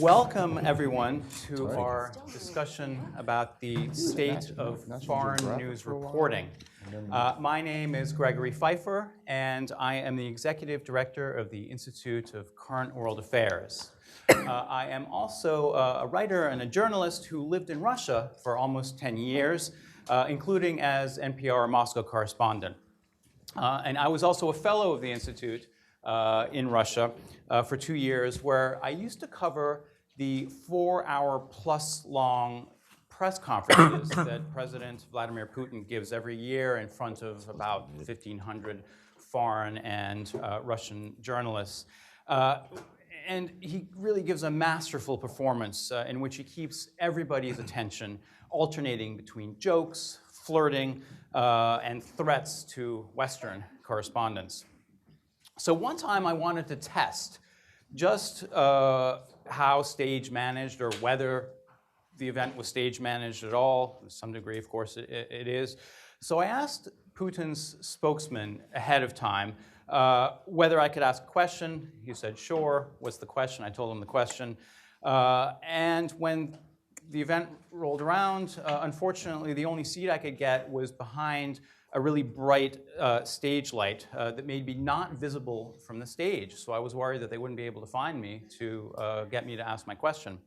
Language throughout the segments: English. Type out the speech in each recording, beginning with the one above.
Welcome, everyone, to our discussion about the state of foreign news reporting. My name is Gregory Pfeiffer, and I am the Executive Director of the Institute of Current World Affairs. I am also a writer and a journalist who lived in Russia for almost 10 years, including as NPR Moscow correspondent. And I was also a fellow of the Institute in Russia for 2 years, where I used to cover the 4-hour-plus long press conferences that President Vladimir Putin gives every year in front of about 1,500 foreign and Russian journalists. And he really gives a masterful performance in which he keeps everybody's attention, alternating between jokes, flirting, and threats to Western correspondents. So one time I wanted to test just how stage managed, or whether the event was stage managed at all. To some degree, of course, it is. So I asked Putin's spokesman ahead of time whether I could ask a question. He said, sure. What's the question? I told him the question. And when the event rolled around, unfortunately, the only seat I could get was behind a really bright stage light that made me not visible from the stage. So I was worried that they wouldn't be able to find me to get me to ask my question.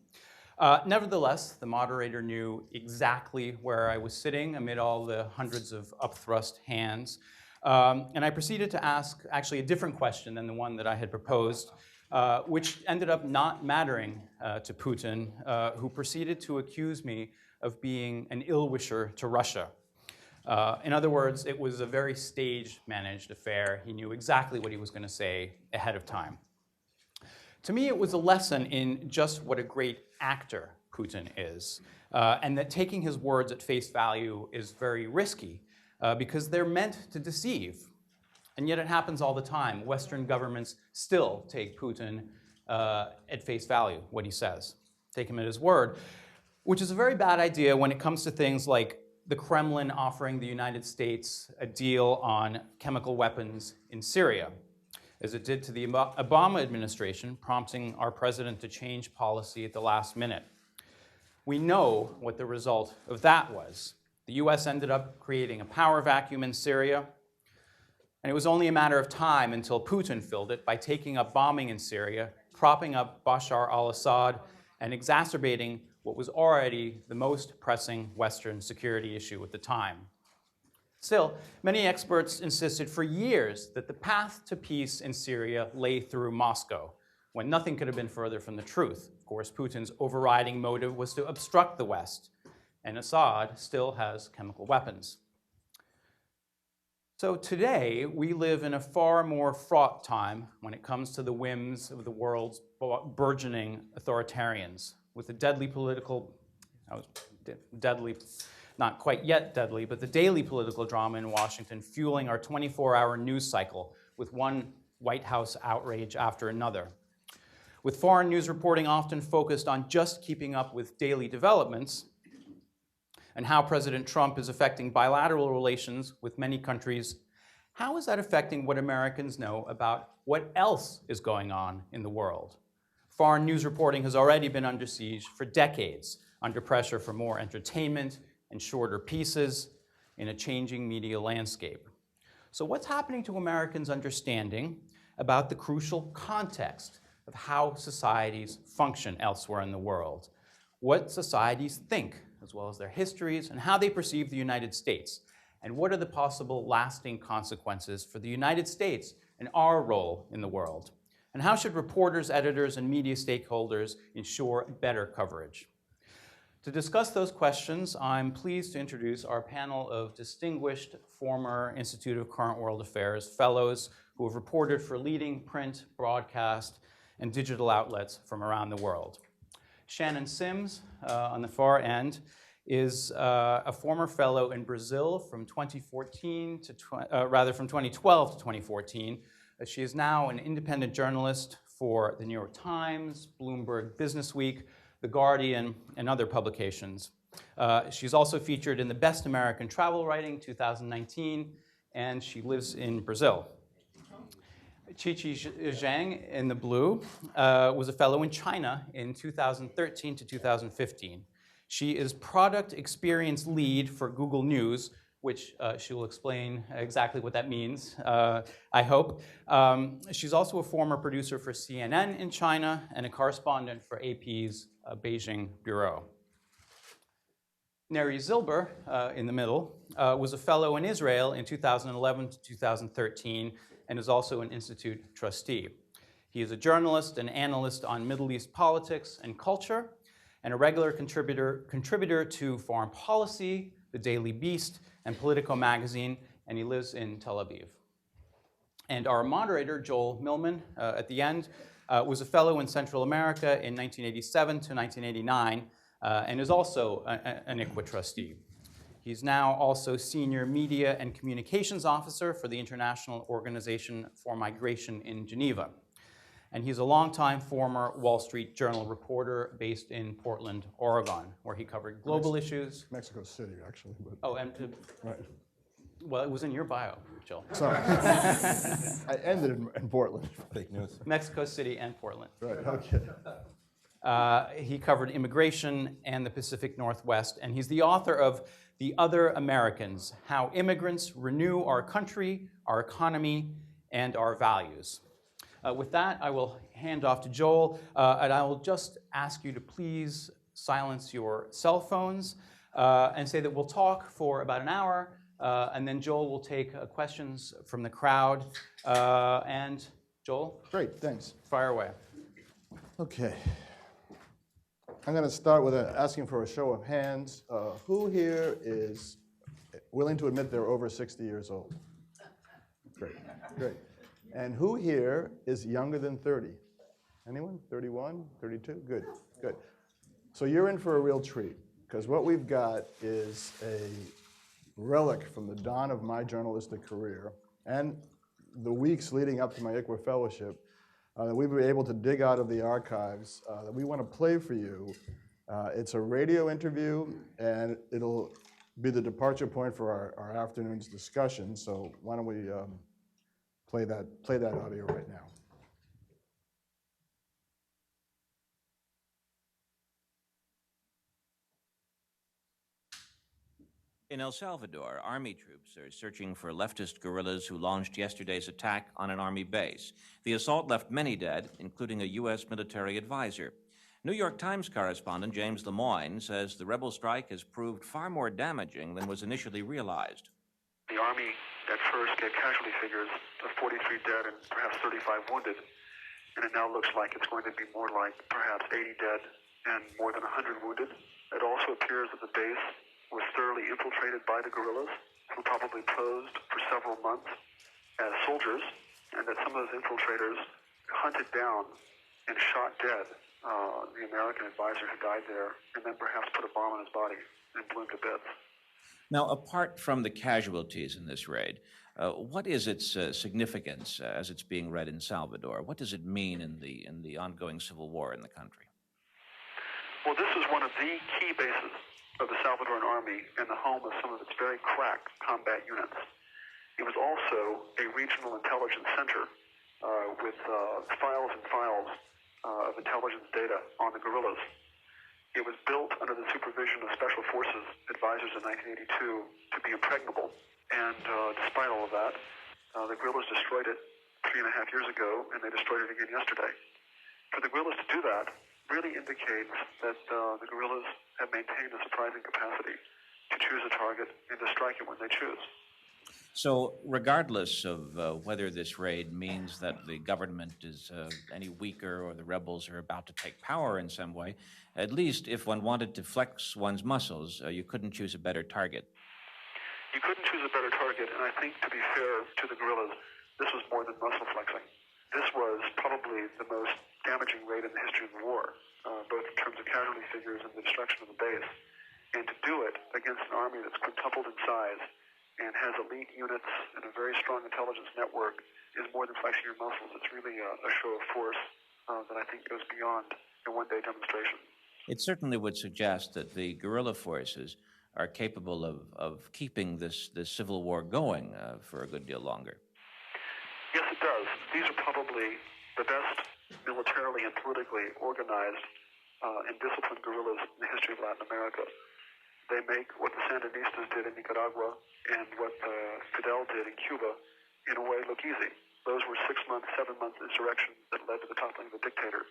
Nevertheless, the moderator knew exactly where I was sitting amid all the hundreds of upthrust hands. And I proceeded to ask actually a different question than the one that I had proposed, which ended up not mattering to Putin, who proceeded to accuse me of being an ill-wisher to Russia. In other words, it was a very stage-managed affair. He knew exactly what he was going to say ahead of time. To me, it was a lesson in just what a great actor Putin is, and that taking his words at face value is very risky, because they're meant to deceive. And yet it happens all the time. Western governments still take Putin at face value, what he says. Take him at his word, which is a very bad idea when it comes to things like the Kremlin offering the United States a deal on chemical weapons in Syria, as it did to the Obama administration, prompting our president to change policy at the last minute. We know what the result of that was. The US ended up creating a power vacuum in Syria, and it was only a matter of time until Putin filled it by taking up bombing in Syria, propping up Bashar al-Assad, and exacerbating what was already the most pressing Western security issue at the time. Still, many experts insisted for years that the path to peace in Syria lay through Moscow, when nothing could have been further from the truth. Of course, Putin's overriding motive was to obstruct the West, and Assad still has chemical weapons. So today, we live in a far more fraught time when it comes to the whims of the world's burgeoning authoritarians, with the not quite yet deadly, but the daily political drama in Washington fueling our 24-hour news cycle with one White House outrage after another. With foreign news reporting often focused on just keeping up with daily developments and how President Trump is affecting bilateral relations with many countries, how is that affecting what Americans know about what else is going on in the world? Foreign news reporting has already been under siege for decades, under pressure for more entertainment and shorter pieces in a changing media landscape. So what's happening to Americans' understanding about the crucial context of how societies function elsewhere in the world? What societies think, as well as their histories, and how they perceive the United States? And what are the possible lasting consequences for the United States and our role in the world? And how should reporters, editors, and media stakeholders ensure better coverage? To discuss those questions, I'm pleased to introduce our panel of distinguished former Institute of Current World Affairs fellows who have reported for leading print, broadcast, and digital outlets from around the world. Shannon Sims, on the far end, is a former fellow in Brazil from 2012 to 2014. She is now an independent journalist for the New York Times, Bloomberg Businessweek, The Guardian, and other publications. She's also featured in the Best American Travel Writing 2019, and she lives in Brazil. Qiqi Zhang in the blue was a fellow in China in 2013 to 2015. She is product experience lead for Google News, which she will explain exactly what that means, I hope. She's also a former producer for CNN in China and a correspondent for AP's Beijing bureau. Neri Zilber, in the middle, was a fellow in Israel in 2011 to 2013 and is also an Institute trustee. He is a journalist and analyst on Middle East politics and culture, and a regular contributor to Foreign Policy, The Daily Beast, and Politico magazine, and he lives in Tel Aviv. And our moderator, Joel Millman, at the end, was a fellow in Central America in 1987 to 1989, and is also an ICWA trustee. He's now also Senior Media and Communications Officer for the International Organization for Migration in Geneva. And he's a longtime former Wall Street Journal reporter based in Portland, Oregon, where he covered global issues. Mexico City, actually. But Oh, and right. Well, it was in your bio, Jill. Sorry. I ended in Portland. Fake news. Mexico City and Portland. Right, okay. He covered immigration and the Pacific Northwest, and he's the author of The Other Americans, How Immigrants Renew Our Country, Our Economy, and Our Values. With that, I will hand off to Joel, and I will just ask you to please silence your cell phones and say that we'll talk for about an hour, and then Joel will take questions from the crowd. And Joel? Great, thanks. Fire away. Okay. I'm going to start with asking for a show of hands. Who here is willing to admit they're over 60 years old? Great, great. And who here is younger than 30? Anyone? 31, 32? Good, good. So you're in for a real treat, because what we've got is a relic from the dawn of my journalistic career and the weeks leading up to my ICWA fellowship that we were able to dig out of the archives that we want to play for you. It's a radio interview, and it'll be the departure point for our afternoon's discussion. So why don't we play that audio right now. In El Salvador, army troops are searching for leftist guerrillas who launched yesterday's attack on an army base. The assault left many dead, including a U.S. military advisor. New York Times correspondent James Lemoyne says the rebel strike has proved far more damaging than was initially realized. The Army at first gave casualty figures of 43 dead and perhaps 35 wounded, and it now looks like it's going to be more like perhaps 80 dead and more than 100 wounded. It also appears that the base was thoroughly infiltrated by the guerrillas, who probably posed for several months as soldiers, and that some of those infiltrators hunted down and shot dead the American advisor who died there, and then perhaps put a bomb on his body and blew him to bits. Now, apart from the casualties in this raid, what is its significance as it's being read in Salvador? What does it mean in the ongoing civil war in the country? Well, this is one of the key bases of the Salvadoran Army and the home of some of its very crack combat units. It was also a regional intelligence center with files and files of intelligence data on the guerrillas. It was built under the supervision of Special Forces advisors in 1982 to be impregnable, and despite all of that, the guerrillas destroyed it 3.5 years ago, and they destroyed it again yesterday. For the guerrillas to do that really indicates that the guerrillas have maintained a surprising capacity to choose a target and to strike it when they choose. So, regardless of whether this raid means that the government is any weaker or the rebels are about to take power in some way, at least if one wanted to flex one's muscles, you couldn't choose a better target. You couldn't choose a better target, and I think, to be fair to the guerrillas, this was more than muscle flexing. This was probably the most damaging raid in the history of the war, both in terms of casualty figures and the destruction of the base. And to do it against an army that's quintupled in size and has elite units and a very strong intelligence network is more than flexing your muscles. It's really a show of force that I think goes beyond a one-day demonstration. It certainly would suggest that the guerrilla forces are capable of keeping this civil war going for a good deal longer. Yes, it it does. These are probably the best militarily and politically organized and disciplined guerrillas in the history of Latin America. They make what the Sandinistas did in Nicaragua and what Fidel did in Cuba in a way look easy. Those were 6-month, 7-month insurrections that led to the toppling of the dictator.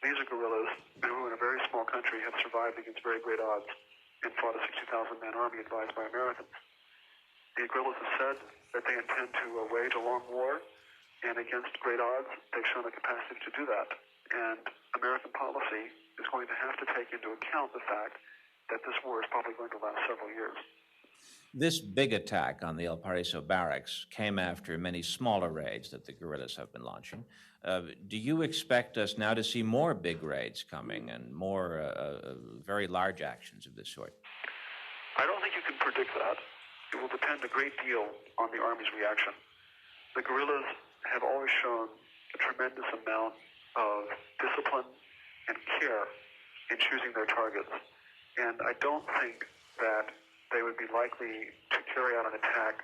These are guerrillas who, in a very small country, have survived against very great odds and fought a 60,000-man army advised by Americans. The guerrillas have said that they intend to wage a long war, and against great odds, they've shown the capacity to do that. And American policy is going to have to take into account the fact that this war is probably going to last several years. This big attack on the El Paraíso barracks came after many smaller raids that the guerrillas have been launching. Do you expect us now to see more big raids coming and more very large actions of this sort? I don't think you can predict that. It will depend a great deal on the Army's reaction. The guerrillas have always shown a tremendous amount of discipline and care in choosing their targets. And I don't think that they would be likely to carry out an attack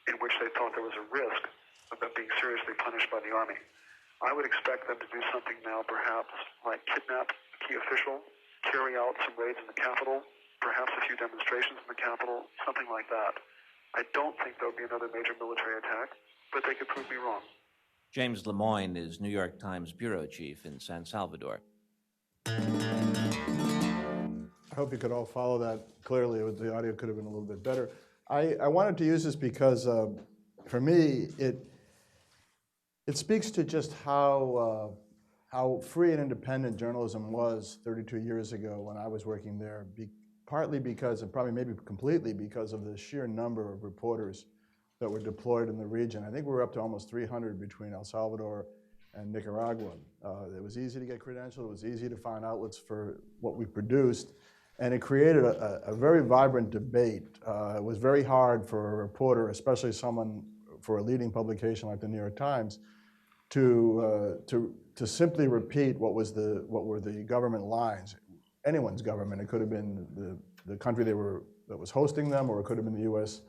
in which they thought there was a risk of them being seriously punished by the Army. I would expect them to do something now, perhaps like kidnap a key official, carry out some raids in the Capitol, perhaps a few demonstrations in the Capitol, something like that. I don't think there'll be another major military attack, but they could prove me wrong. James Lemoyne is New York Times bureau chief in San Salvador. I hope you could all follow that clearly. The audio could have been a little bit better. I wanted to use this because, for me, it speaks to just how free and independent journalism was 32 years ago when I was working there, partly because, and probably maybe completely because of the sheer number of reporters that were deployed in the region. I think we were up to almost 300 between El Salvador and Nicaragua. It was easy to get credentialed. It was easy to find outlets for what we produced. And it created a very vibrant debate. It was very hard for a reporter, especially someone for a leading publication like the New York Times, to simply repeat what were the government lines. Anyone's government. It could have been the country that was hosting them, or it could have been the U.S.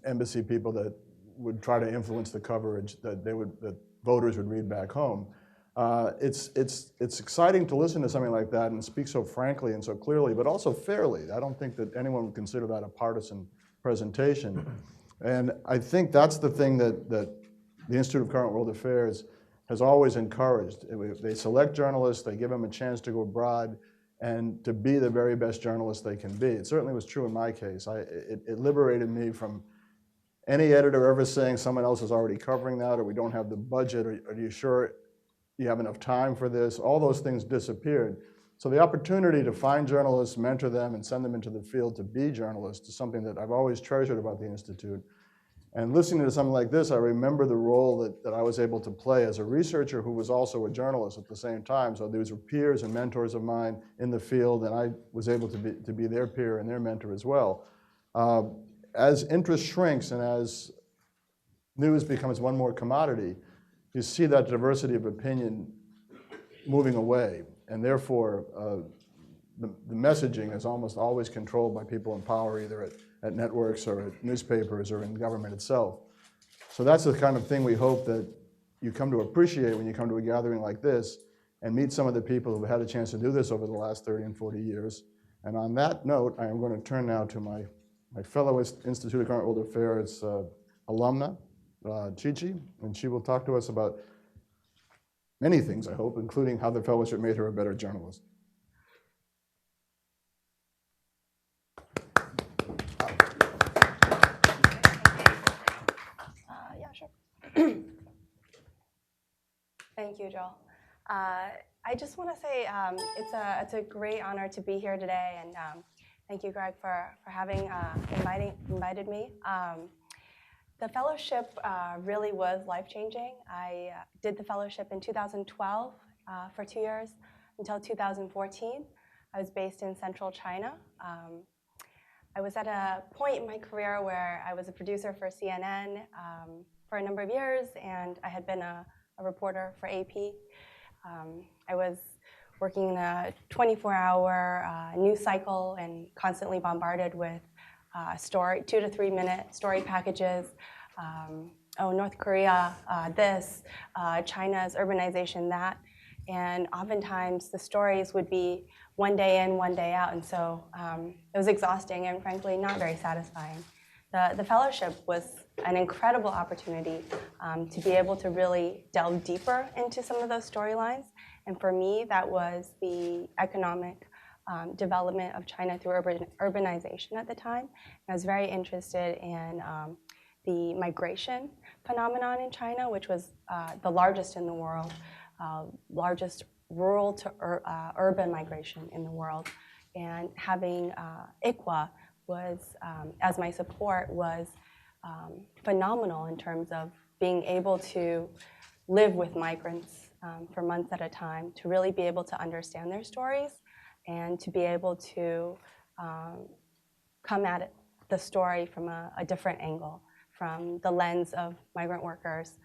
Embassy people that would try to influence the coverage that voters would read back home. It's exciting to listen to something like that and speak so frankly and so clearly, but also fairly. I don't think that anyone would consider that a partisan presentation. And I think that's the thing that the Institute of Current World Affairs has always encouraged. They select journalists, they give them a chance to go abroad and to be the very best journalists they can be. It certainly was true in my case. It liberated me from any editor ever saying someone else is already covering that, or we don't have the budget, or are you sure you have enough time for this? All those things disappeared. So the opportunity to find journalists, mentor them, and send them into the field to be journalists is something that I've always treasured about the Institute. And listening to something like this, I remember the role that I was able to play as a researcher who was also a journalist at the same time. So these were peers and mentors of mine in the field, and I was able to be their peer and their mentor as well. As interest shrinks and as news becomes one more commodity, you see that diversity of opinion moving away, and therefore the messaging is almost always controlled by people in power, either at networks or at newspapers or in government itself. So that's the kind of thing we hope that you come to appreciate when you come to a gathering like this and meet some of the people who've had a chance to do this over the last 30 and 40 years. And on that note, I am going to turn now to my fellow Institute of Current World Affairs alumna, Chi-Chi, and she will talk to us about many things, I hope, including how the fellowship made her a better journalist. Yeah, sure. Thank you, Joel. I just want to say it's a great honor to be here today, and thank you, Greg, for having invited me. The fellowship really was life-changing. I did the fellowship in 2012 for 2 years until 2014. I was based in central China. I was at a point in my career where I was a producer for CNN for a number of years, and I had been a reporter for AP. I was working in a 24-hour news cycle and constantly bombarded with 2 to 3 minute story packages North Korea, this, China's urbanization, that. And oftentimes the stories would be one day in, one day out. And so it was exhausting and frankly not very satisfying. The fellowship was an incredible opportunity to be able to really delve deeper into some of those storylines. And for me, that was the economic development of China through urbanization at the time. I was very interested in the migration phenomenon in China, which was the largest in the world, largest rural to urban migration in the world. And having ICWA was, as my support, was phenomenal in terms of being able to live with migrants for months at a time, to really be able to understand their stories and to be able to come at the story from a different angle, from the lens of migrant workers.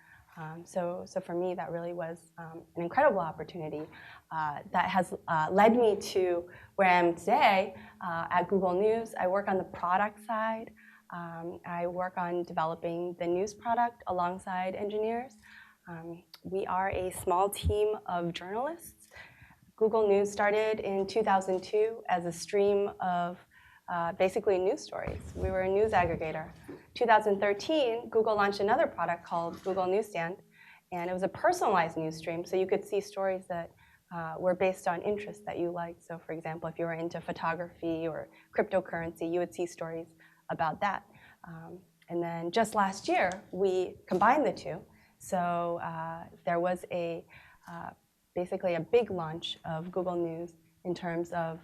So for me, that really was an incredible opportunity that has led me to where I am today at Google News. I work on the product side. I work on developing the news product alongside engineers. We are a small team of journalists. Google News started in 2002 as a stream of basically news stories. We were a news aggregator. 2013, Google launched another product called Google Newsstand, and it was a personalized news stream, so you could see stories that were based on interests that you liked. So for example, if you were into photography or cryptocurrency, you would see stories about that. And then just last year, we combined the two. So there was basically a big launch of Google News in terms of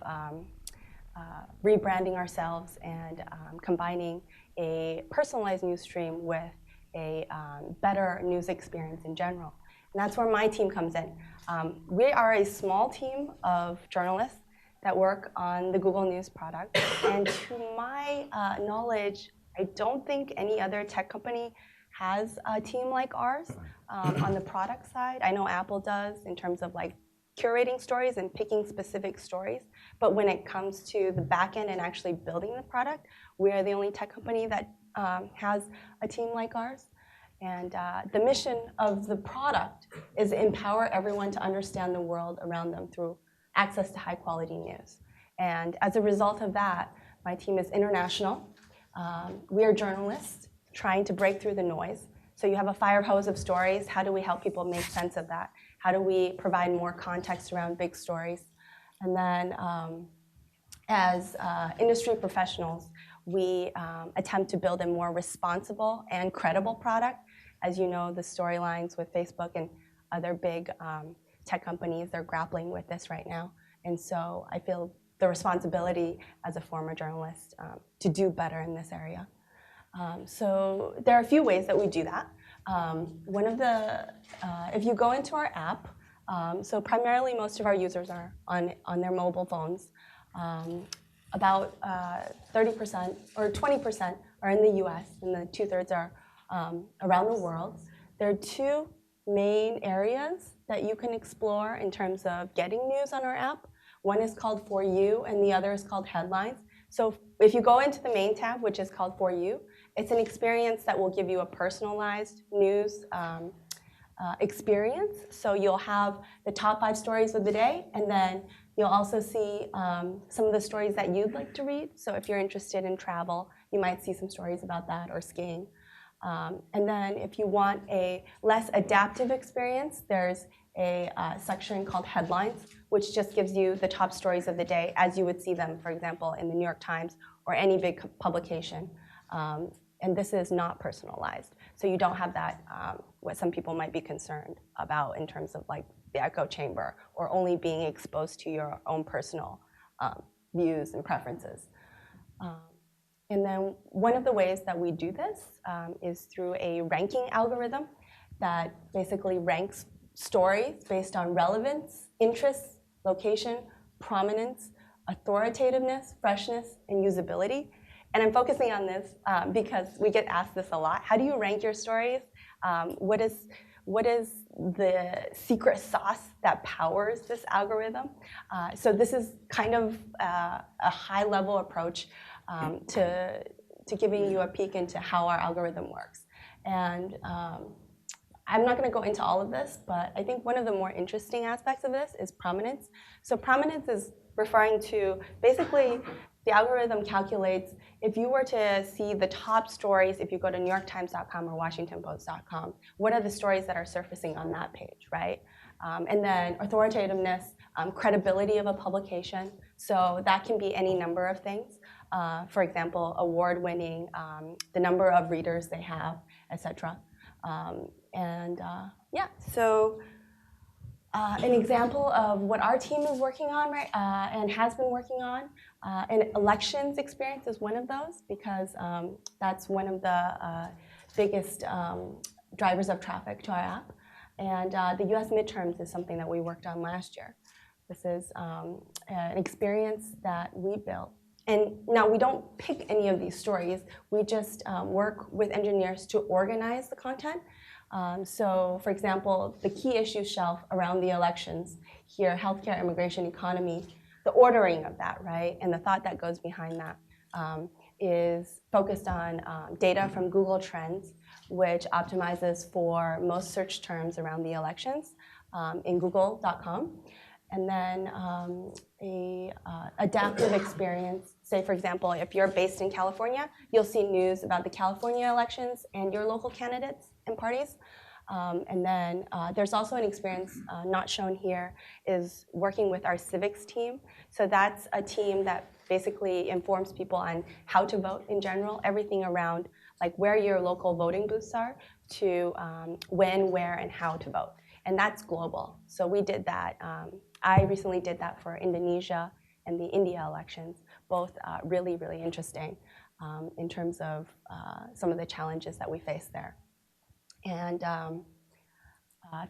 rebranding ourselves and combining a personalized news stream with a better news experience in general. And that's where my team comes in. We are a small team of journalists that work on the Google News product. And to my knowledge, I don't think any other tech company has a team like ours on the product side. I know Apple does in terms of like curating stories and picking specific stories. But when it comes to the back end and actually building the product, we are the only tech company that has a team like ours. And the mission of the product is to empower everyone to understand the world around them through access to high quality news. And as a result of that, my team is international. We are journalists trying to break through the noise. So you have a fire hose of stories. How do we help people make sense of that? How do we provide more context around big stories? And then as industry professionals, we attempt to build a more responsible and credible product. As you know, the storylines with Facebook and other big tech companies, they're grappling with this right now. And so I feel the responsibility as a former journalist to do better in this area. So there are a few ways that we do that. One of the, if you go into our app, so primarily most of our users are on their mobile phones. About 30% or 20% are in the US, and the 2/3 are around the world. There are two main areas that you can explore in terms of getting news on our app. One is called For You, and the other is called Headlines. So if you go into the main tab, which is called For You, it's an experience that will give you a personalized news experience. So you'll have the top 5 stories of the day, and then you'll also see some of the stories that you'd like to read. So if you're interested in travel, you might see some stories about that, or skiing. And then if you want a less adaptive experience, there's a section called Headlines, which just gives you the top stories of the day as you would see them, for example, in the New York Times or any big publication. And this is not personalized. So you don't have that, what some people might be concerned about in terms of like the echo chamber or only being exposed to your own personal views and preferences. And then one of the ways that we do this is through a ranking algorithm that basically ranks stories based on relevance, interests, location, prominence, authoritativeness, freshness, and usability. And I'm focusing on this because we get asked this a lot. How do you rank your stories? What is the secret sauce that powers this algorithm? So this is kind of a high-level approach to giving you a peek into how our algorithm works. And I'm not going to go into all of this, but I think one of the more interesting aspects of this is prominence. So prominence is referring to basically the algorithm calculates if you were to see the top stories, if you go to NewYorkTimes.com or WashingtonPost.com, what are the stories that are surfacing on that page, right? And then authoritativeness, credibility of a publication. So that can be any number of things. For example, award-winning, the number of readers they have, etc. Yeah, so an example of what our team is working on, right, and has been working on, and elections experience is one of those because that's one of the biggest drivers of traffic to our app. And the US midterms is something that we worked on last year. This is an experience that we built. And now we don't pick any of these stories. We just work with engineers to organize the content. So, for example, the key issues shelf around the elections here, healthcare, immigration, economy, the ordering of that, right, and the thought that goes behind that is focused on data from Google Trends, which optimizes for most search terms around the elections in google.com. And then a adaptive experience. Say, for example, if you're based in California, you'll see news about the California elections and your local candidates and parties. And then there's also an experience not shown here is working with our civics team. So that's a team that basically informs people on how to vote in general, everything around like where your local voting booths are to when, where, and how to vote. And that's global. So we did that. I recently did that for Indonesia and the India elections, both really, really interesting in terms of some of the challenges that we face there. And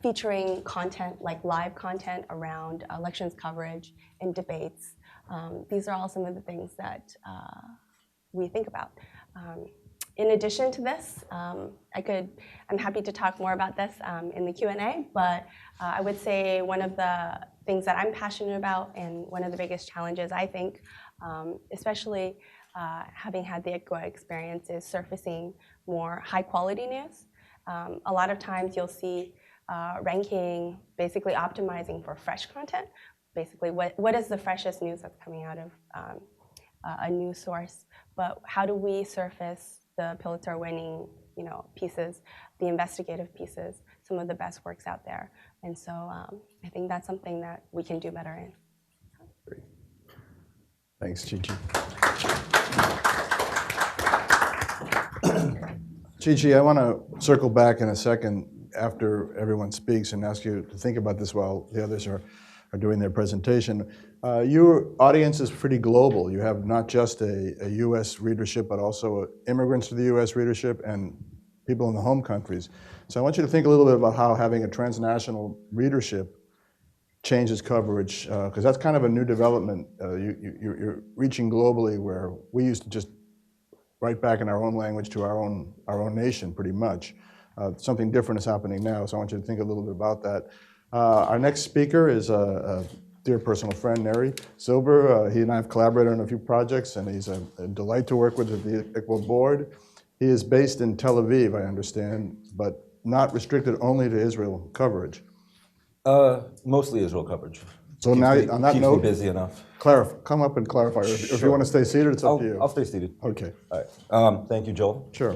featuring content, like live content around elections coverage and debates. These are all some of the things that we think about. In addition to this, I'm happy to talk more about this in the Q&A, but I would say one of the things that I'm passionate about and one of the biggest challenges I think, especially having had the ICWA experience, is surfacing more high quality news. A lot of times you'll see ranking basically optimizing for fresh content. Basically, what is the freshest news that's coming out of a news source? But how do we surface the Pulitzer-winning, pieces, the investigative pieces, some of the best works out there? And so I think that's something that we can do better in. Great. Thanks, Chi-Chi. Chi-Chi, I want to circle back in a second after everyone speaks and ask you to think about this while the others are doing their presentation. Your audience is pretty global. You have not just a U.S. readership, but also immigrants to the U.S. readership and people in the home countries. So I want you to think a little bit about how having a transnational readership changes coverage, because that's kind of a new development. You're reaching globally where we used to just write back in our own language to our own nation, pretty much. Something different is happening now, so I want you to think a little bit about that. Our next speaker is a dear personal friend, Neri Silber. He and I have collaborated on a few projects, and he's a delight to work with at the ICWA board. He is based in Tel Aviv, I understand, but not restricted only to Israel coverage. Mostly Israel coverage. So now, on that note, keeps me busy enough. Come up and clarify. If you want to stay seated, it's up to you. I'll stay seated. Okay. All right. Thank you, Joel. Sure.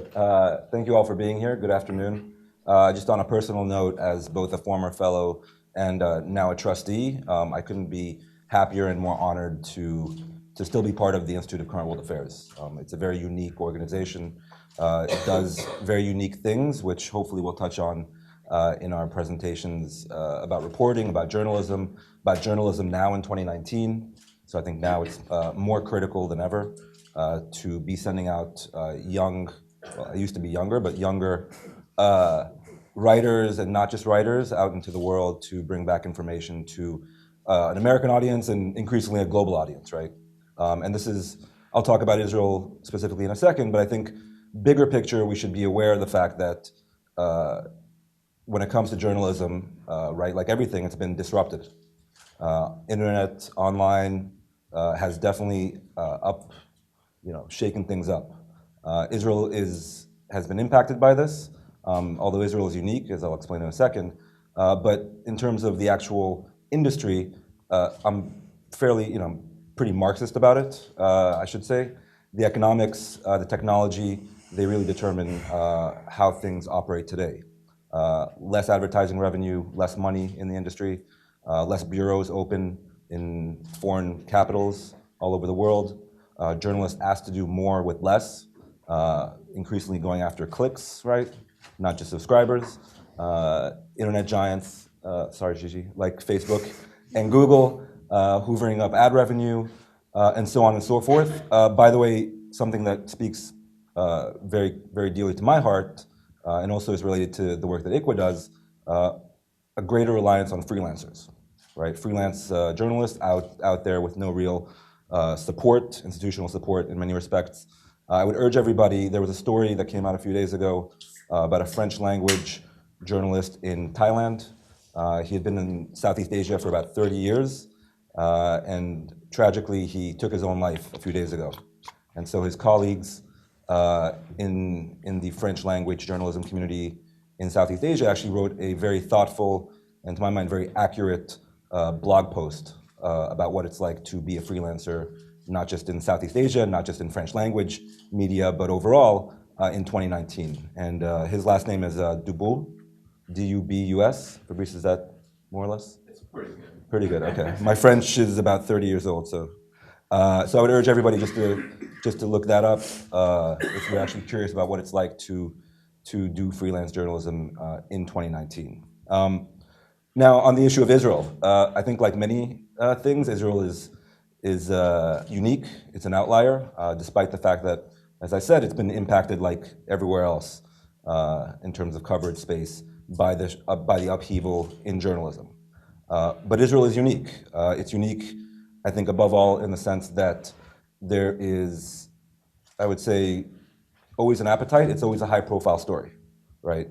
Thank you all for being here. Good afternoon. Just on a personal note, as both a former fellow and now a trustee, I couldn't be happier and more honored to still be part of the Institute of Current World Affairs. It's a very unique organization. It does very unique things, which hopefully we'll touch on in our presentations about reporting, about journalism now in 2019. So I think now it's more critical than ever to be sending out young, well, I used to be younger, but younger writers and not just writers out into the world to bring back information to an American audience and increasingly a global audience, right? And this is, I'll talk about Israel specifically in a second, but I think bigger picture, we should be aware of the fact that when it comes to journalism, right, like everything, it's been disrupted. Internet, online has definitely shaken things up. Israel has been impacted by this. although Israel is unique, as I'll explain in a second. But in terms of the actual industry, I'm fairly, pretty Marxist about it, I should say. The economics, the technology, they really determine how things operate today. Less advertising revenue, less money in the industry, less bureaus open in foreign capitals all over the world. Journalists asked to do more with less, increasingly going after clicks, right? Not just subscribers. Internet giants, sorry Gigi, like Facebook and Google, hoovering up ad revenue, and so on and so forth. By the way, something that speaks very, very dearly to my heart, and also is related to the work that ICWA does, a greater reliance on freelancers, right? Freelance journalists out there with no real support, institutional support in many respects. I would urge everybody, there was a story that came out a few days ago about a French language journalist in Thailand. He had been in Southeast Asia for about 30 years, and tragically he took his own life a few days ago. And so his colleagues in the French language journalism community in Southeast Asia actually wrote a very thoughtful and, to my mind, very accurate blog post about what it's like to be a freelancer, not just in Southeast Asia, not just in French language media, but overall in 2019. And his last name is Dubus, D-U-B-U-S. Fabrice, is that more or less? It's pretty good. Pretty good, okay. My French is about 30 years old, so I would urge everybody just to look that up if you're actually curious about what it's like to do freelance journalism in 2019. Now, on the issue of Israel, I think like many things, Israel is unique. It's an outlier, despite the fact that, as I said, it's been impacted like everywhere else in terms of coverage space by the upheaval in journalism. But Israel is unique. It's unique, I think, above all in the sense that there is, I would say, always an appetite. It's always a high-profile story, right?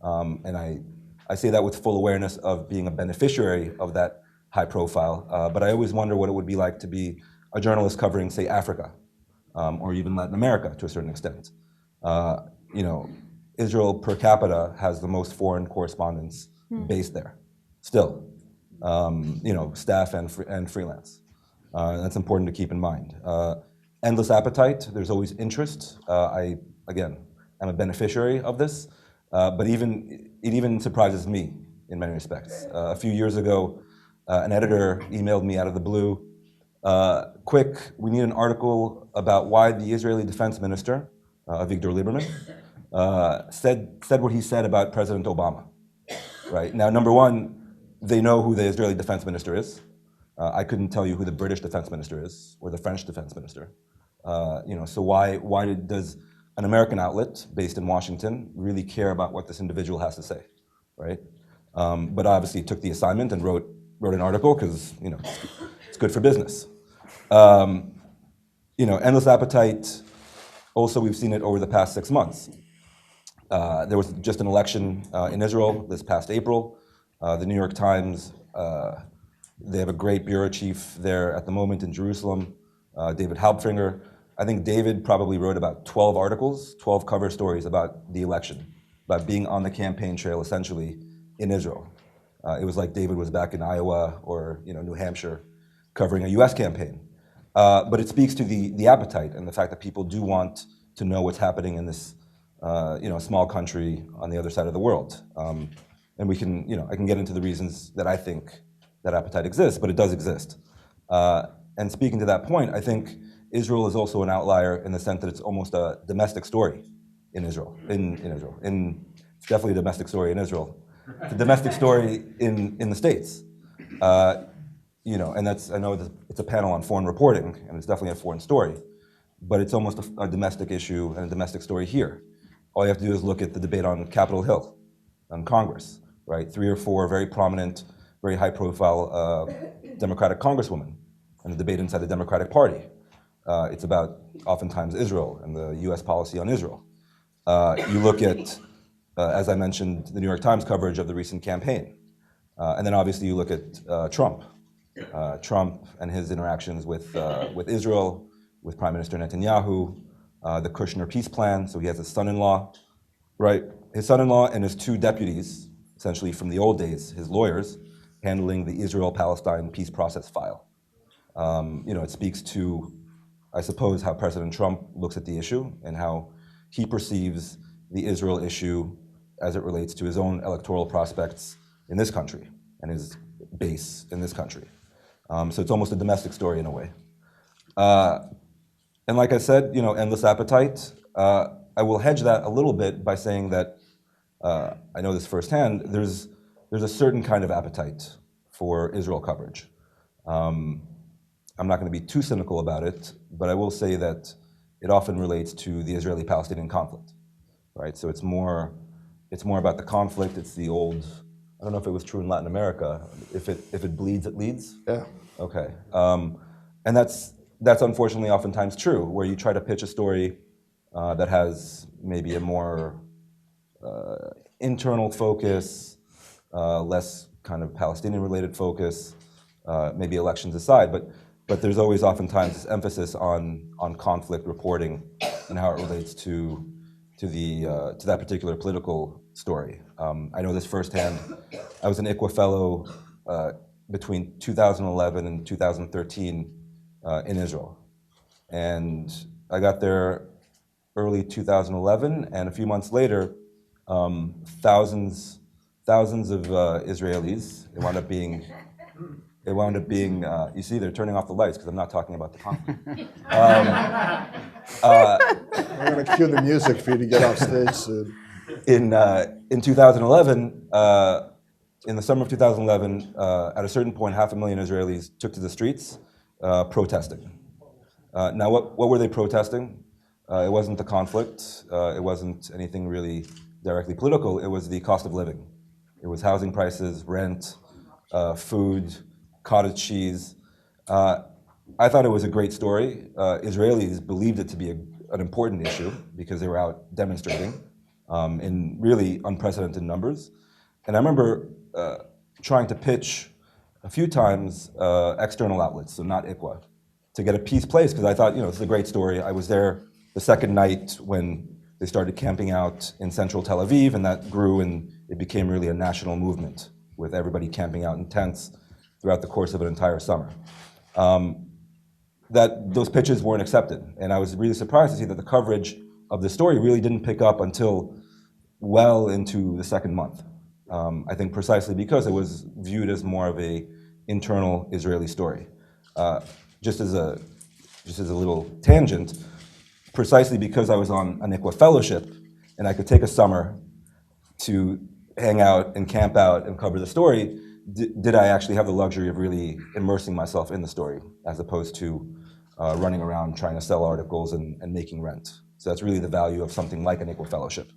And I say that with full awareness of being a beneficiary of that high profile, but I always wonder what it would be like to be a journalist covering, say, Africa, or even Latin America to a certain extent. Israel per capita has the most foreign correspondents based there, still. Staff and freelance. That's important to keep in mind. Endless appetite, there's always interest. Again, I'm a beneficiary of this, but it even surprises me in many respects. A few years ago, an editor emailed me out of the blue, quick, we need an article about why the Israeli defense minister, Avigdor Lieberman, said what he said about President Obama. Right? Now, number one, they know who the Israeli defense minister is. I couldn't tell you who the British defense minister is or the French defense minister. So why does an American outlet based in Washington really care about what this individual has to say, right? But obviously took the assignment and wrote an article because it's good for business. Endless appetite. Also, we've seen it over the past 6 months. There was just an election in Israel this past April. The New York Times, they have a great bureau chief there at the moment in Jerusalem, David Halbfinger. I think David probably wrote about 12 articles, 12 cover stories about the election, about being on the campaign trail essentially in Israel. It was like David was back in Iowa or New Hampshire covering a US campaign. But it speaks to the appetite and the fact that people do want to know what's happening in this small country on the other side of the world. And we can, I can get into the reasons that I think that appetite exists, but it does exist. And speaking to that point, I think Israel is also an outlier in the sense that it's almost a domestic story in Israel. It's definitely a domestic story in Israel. It's a domestic story in the States. And I know it's a panel on foreign reporting, and it's definitely a foreign story, but it's almost a domestic issue and a domestic story here. All you have to do is look at the debate on Capitol Hill, on Congress, right? 3 or 4 very prominent, very high-profile Democratic congresswomen, and the debate inside the Democratic Party. It's about, oftentimes, Israel and the U.S. policy on Israel. You look at, as I mentioned, the New York Times coverage of the recent campaign. And then obviously you look at Trump. Trump and his interactions with Israel, with Prime Minister Netanyahu, the Kushner peace plan, so he has a son-in-law, right? his son-in-law and his two deputies, essentially from the old days, his lawyers, handling the Israel-Palestine peace process file. It speaks to, I suppose, how President Trump looks at the issue and how he perceives the Israel issue as it relates to his own electoral prospects in this country and his base in this country. So it's almost a domestic story in a way. And like I said, endless appetite. I will hedge that a little bit by saying that I know this firsthand. There's a certain kind of appetite for Israel coverage. I'm not going to be too cynical about it, but I will say that it often relates to the Israeli-Palestinian conflict, right? So it's more about the conflict. It's the old. I don't know if it was true in Latin America. If it bleeds, it leads. Yeah. Okay. And that's unfortunately oftentimes true, where you try to pitch a story that has maybe a more internal focus, less kind of Palestinian-related focus, maybe elections aside, but there's always oftentimes this emphasis on conflict reporting and how it relates to that particular political story. I know this firsthand. I was an ICWA fellow between 2011 and 2013 in Israel, and I got there early 2011, and a few months later, thousands of Israelis. It wound up being. You see, they're turning off the lights because I'm not talking about the conflict. We're going to cue the music for you to get off stage soon. In 2011, in the summer of 2011, at a certain point, 500,000 Israelis took to the streets protesting. Now, what were they protesting? It wasn't the conflict. It wasn't anything really directly political. It was the cost of living. It was housing prices, rent, food, cottage cheese. I thought it was a great story. Israelis believed it to be an important issue because they were out demonstrating in really unprecedented numbers. And I remember trying to pitch a few times external outlets, so not ICWA, to get a piece placed because I thought, this is a great story. I was there the second night when they started camping out in central Tel Aviv, and that grew and it became really a national movement with everybody camping out in tents throughout the course of an entire summer. Those pitches weren't accepted, and I was really surprised to see that the coverage of the story really didn't pick up until well into the second month. I think precisely because it was viewed as more of a internal Israeli story. Just as a little tangent, precisely because I was on an ICWA fellowship and I could take a summer to hang out and camp out and cover the story, did I actually have the luxury of really immersing myself in the story as opposed to running around trying to sell articles and making rent. So that's really the value of something like an ICWA fellowship,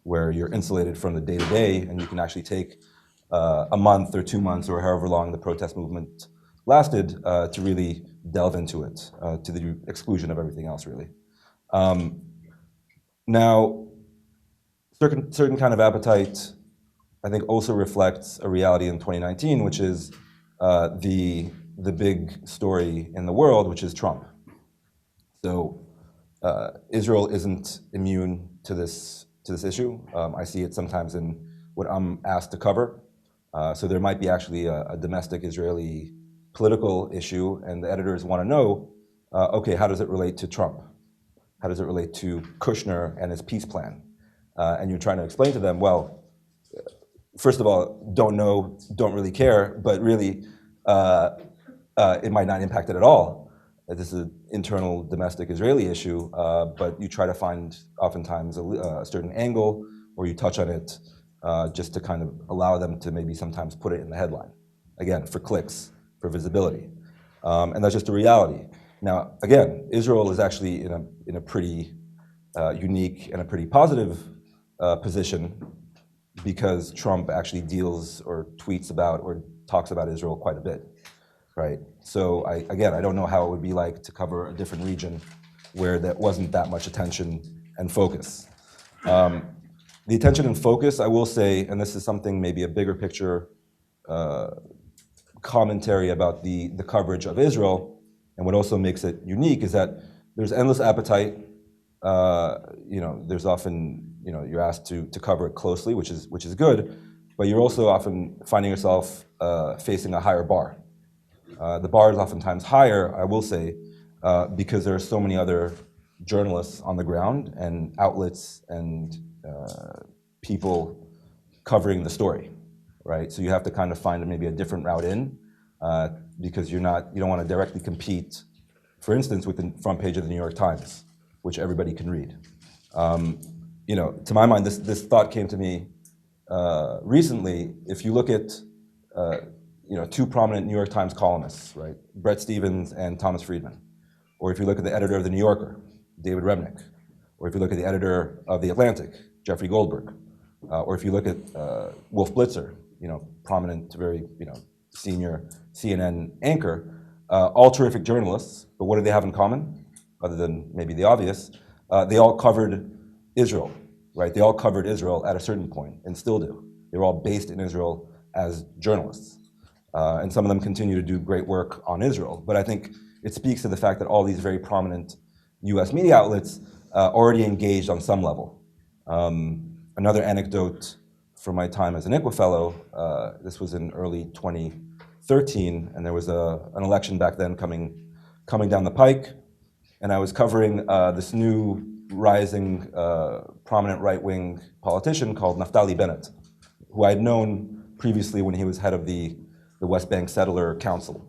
where you're insulated from the day-to-day and you can actually take a month or 2 months or however long the protest movement lasted to really delve into it, to the exclusion of everything else, really. Now, certain kind of appetite, I think, also reflects a reality in 2019, which is the big story in the world, which is Trump. So Israel isn't immune to this issue. I see it sometimes in what I'm asked to cover. So there might be actually a domestic Israeli political issue, and the editors want to know, okay, how does it relate to Trump? How does it relate to Kushner and his peace plan? And you're trying to explain to them, well, first of all, don't know, don't really care, but really, it might not impact it at all. This is an internal domestic Israeli issue, but you try to find oftentimes a certain angle, or you touch on it just to kind of allow them to maybe sometimes put it in the headline. Again, for clicks, for visibility. And that's just a reality. Now, again, Israel is actually in a pretty unique and a pretty positive position because Trump actually deals or tweets about or talks about Israel quite a bit, right? So I don't know how it would be like to cover a different region where there wasn't that much attention and focus. The attention and focus, I will say, and this is something maybe a bigger picture commentary about the coverage of Israel, and what also makes it unique is that there's endless appetite there's often, you're asked to cover it closely, which is good, but you're also often finding yourself facing a higher bar. The bar is oftentimes higher, I will say, because there are so many other journalists on the ground and outlets and people covering the story, right? So you have to kind of find maybe a different route in, because you don't want to directly compete, for instance, with the front page of the New York Times, which everybody can read. To my mind, this thought came to me recently. If you look at two prominent New York Times columnists, right, Bret Stephens and Thomas Friedman, or if you look at the editor of the New Yorker, David Remnick, or if you look at the editor of the Atlantic, Jeffrey Goldberg, or if you look at Wolf Blitzer, prominent, very senior CNN anchor, all terrific journalists. But what do they have in common, other than maybe the obvious? They all covered Israel, right? They all covered Israel at a certain point, and still do. They were all based in Israel as journalists. And some of them continue to do great work on Israel. But I think it speaks to the fact that all these very prominent US media outlets already engaged on some level. Another anecdote from my time as an ICWA fellow, this was in early 2013, and there was an election back then coming down the pike, and I was covering this new rising prominent right-wing politician called Naftali Bennett, who I had known previously when he was head of the West Bank Settler Council.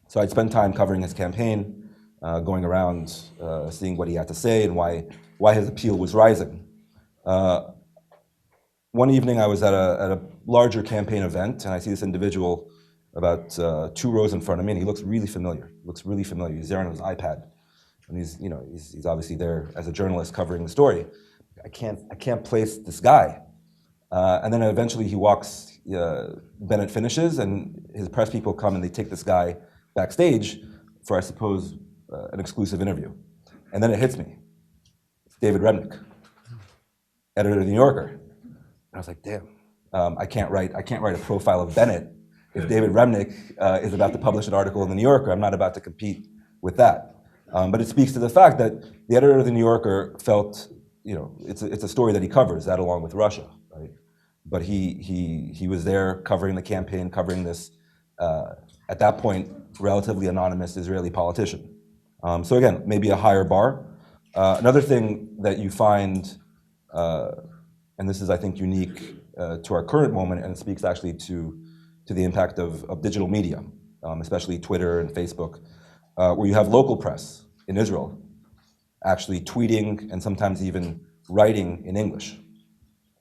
So I'd spent time covering his campaign, going around, seeing what he had to say and why his appeal was rising. One evening I was at a larger campaign event, and I see this individual about 2 rows in front of me, and he looks really familiar. He's there on his iPad, and he's obviously there as a journalist covering the story. I can't place this guy. And then eventually Bennett finishes, and his press people come and they take this guy backstage for, I suppose, an exclusive interview. And then it hits me. It's David Remnick, editor of the New Yorker. And I was like, damn, I can't write a profile of Bennett if David Remnick is about to publish an article in the New Yorker. I'm not about to compete with that. But it speaks to the fact that the editor of the New Yorker felt, it's a story that he covers, that along with Russia, right? But he was there covering the campaign, covering this, at that point, relatively anonymous Israeli politician. So again, maybe a higher bar. Another thing that you find, and this is, I think, unique to our current moment, and it speaks actually to the impact of digital media, especially Twitter and Facebook, where you have local press in Israel actually tweeting and sometimes even writing in English,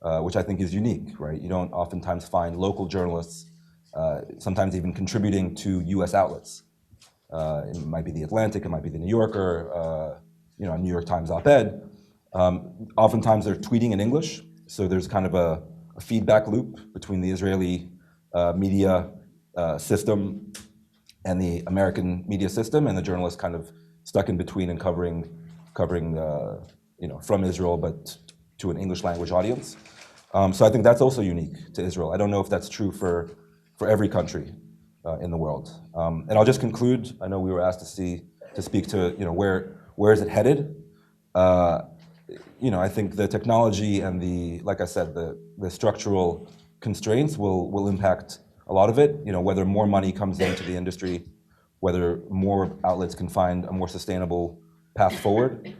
which I think is unique, right? You don't oftentimes find local journalists sometimes even contributing to US outlets. It might be the Atlantic, it might be the New Yorker, a New York Times op-ed. Oftentimes they're tweeting in English, so there's kind of a feedback loop between the Israeli media system and the American media system, and the journalists kind of stuck in between and covering from Israel, but to an English language audience. So I think that's also unique to Israel. I don't know if that's true for every country in the world. And I'll just conclude. I know we were asked to speak to where is it headed. I think the technology and like I said, the structural constraints will impact a lot of it. Whether more money comes into the industry, whether more outlets can find a more sustainable path forward,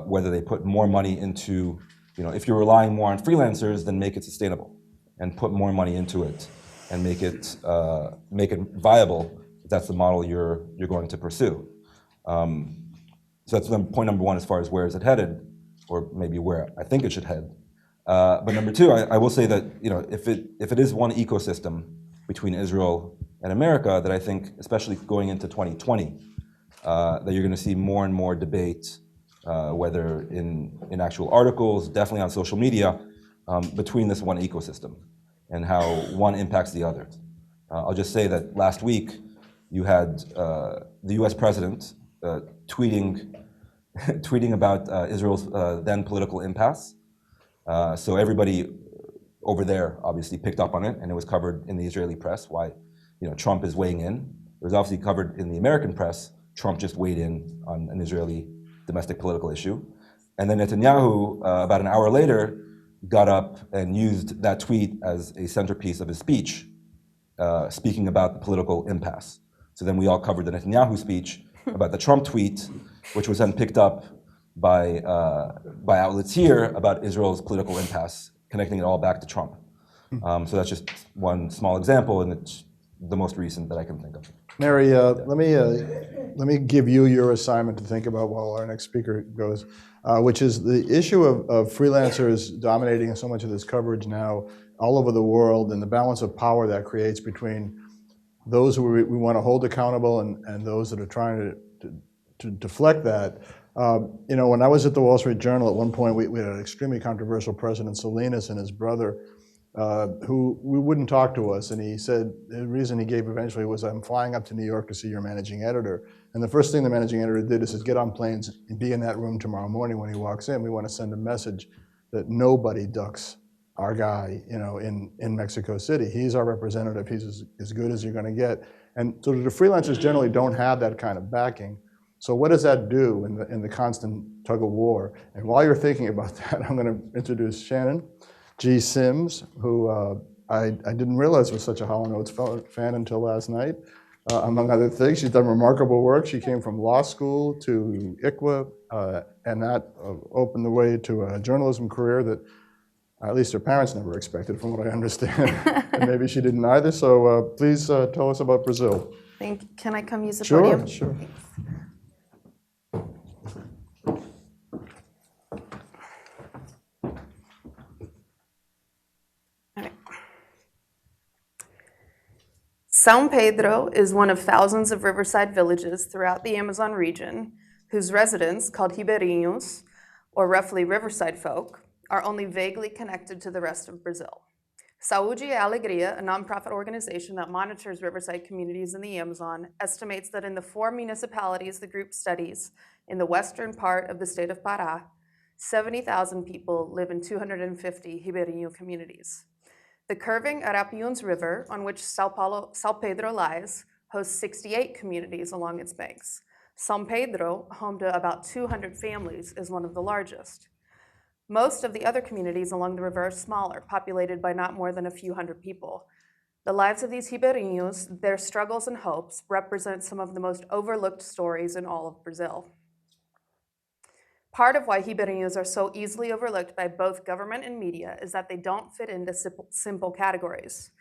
whether they put more money into, if you're relying more on freelancers, then make it sustainable and put more money into it and make it viable if that's the model you're going to pursue. So that's point number one as far as where is it headed, or maybe where I think it should head. But number two, I will say that if it is one ecosystem between Israel and America, that I think, especially going into 2020, that you're going to see more and more debate, whether in actual articles, definitely on social media, between this one ecosystem and how one impacts the other. I'll just say that last week you had the U.S. president tweeting about Israel's then political impasse. So everybody over there obviously picked up on it, and it was covered in the Israeli press why Trump is weighing in. It was obviously covered in the American press. Trump just weighed in on an Israeli domestic political issue. And then Netanyahu, about an hour later, got up and used that tweet as a centerpiece of his speech, speaking about the political impasse. So then we all covered the Netanyahu speech about the Trump tweet, which was then picked up by outlets here about Israel's political impasse, connecting it all back to Trump. So that's just one small example, and it's the most recent that I can think of. Mary, let me give you your assignment to think about while our next speaker goes, which is the issue of freelancers dominating so much of this coverage now all over the world, and the balance of power that creates between those who we want to hold accountable and those that are trying to deflect that. When I was at the Wall Street Journal at one point, we had an extremely controversial president, Salinas, and his brother, who wouldn't talk to us. And he said the reason he gave eventually was, I'm flying up to New York to see your managing editor. And the first thing the managing editor did is get on planes and be in that room tomorrow morning when he walks in. We want to send a message that nobody ducks our guy, in Mexico City. He's our representative. He's as good as you're going to get. And so the freelancers generally don't have that kind of backing. So what does that do in the constant tug of war? And while you're thinking about that, I'm going to introduce Shannon G. Sims, who I didn't realize was such a Hall & Oates fan until last night. Among other things, she's done remarkable work. She came from law school to ICWA, and that opened the way to a journalism career that at least her parents never expected, from what I understand. And maybe she didn't either. So please tell us about Brazil. Thank you. Can I come use the podium? Sure. São Pedro is one of thousands of riverside villages throughout the Amazon region whose residents, called Ribeirinhos, or roughly riverside folk, are only vaguely connected to the rest of Brazil. Saúde e Alegria, a nonprofit organization that monitors riverside communities in the Amazon, estimates that in the 4 municipalities the group studies in the western part of the state of Pará, 70,000 people live in 250 Ribeirinho communities. The curving Arapiuns River, on which São Pedro lies, hosts 68 communities along its banks. São Pedro, home to about 200 families, is one of the largest. Most of the other communities along the river are smaller, populated by not more than a few hundred people. The lives of these Ribeirinhos, their struggles and hopes, represent some of the most overlooked stories in all of Brazil. Part of why Ribeirinhos are so easily overlooked by both government and media is that they don't fit into simple categories.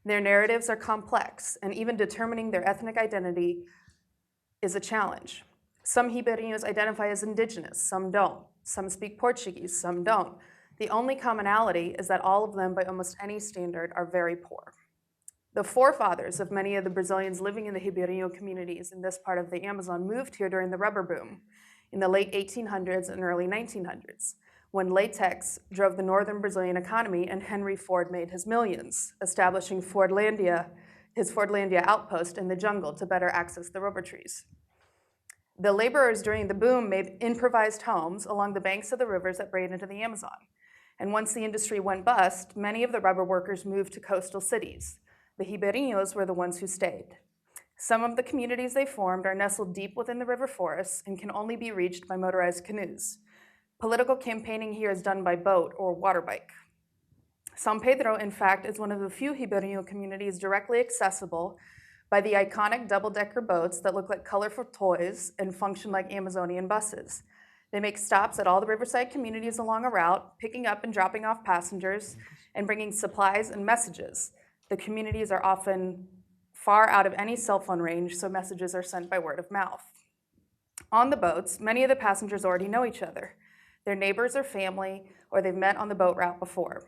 Their narratives are complex, and even determining their ethnic identity is a challenge. Some Ribeirinhos identify as indigenous, some don't. Some speak Portuguese, some don't. The only commonality is that all of them, by almost any standard, are very poor. The forefathers of many of the Brazilians living in the Ribeirinho communities in this part of the Amazon moved here during the rubber boom in the late 1800s and early 1900s, when latex drove the northern Brazilian economy and Henry Ford made his millions, establishing his Fordlandia outpost in the jungle to better access the rubber trees. The laborers during the boom made improvised homes along the banks of the rivers that braid into the Amazon. And once the industry went bust, many of the rubber workers moved to coastal cities. The Ribeirinhos were the ones who stayed. Some of the communities they formed are nestled deep within the river forests and can only be reached by motorized canoes. Political campaigning here is done by boat or water bike. São Pedro, in fact, is one of the few Ribeirinho communities directly accessible by the iconic double-decker boats that look like colorful toys and function like Amazonian buses. They make stops at all the riverside communities along a route, picking up and dropping off passengers and bringing supplies and messages. The communities are often far out of any cell phone range, so messages are sent by word of mouth. On the boats, many of the passengers already know each other. They're neighbors or family, or they've met on the boat route before.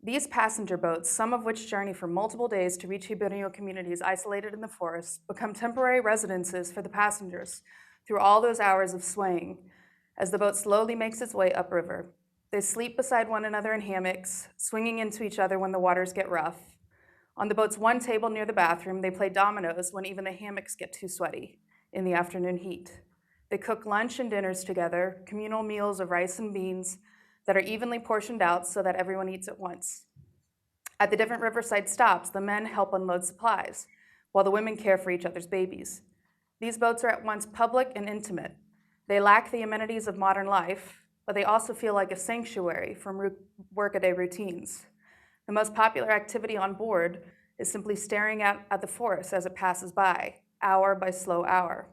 These passenger boats, some of which journey for multiple days to reach Ribeirinho communities isolated in the forest, become temporary residences for the passengers through all those hours of swaying as the boat slowly makes its way upriver. They sleep beside one another in hammocks, swinging into each other when the waters get rough. On the boat's one table near the bathroom, they play dominoes when even the hammocks get too sweaty in the afternoon heat. They cook lunch and dinners together, communal meals of rice and beans that are evenly portioned out so that everyone eats at once. At the different riverside stops, the men help unload supplies, while the women care for each other's babies. These boats are at once public and intimate. They lack the amenities of modern life, but they also feel like a sanctuary from workaday routines. The most popular activity on board is simply staring at the forest as it passes by, hour by slow hour.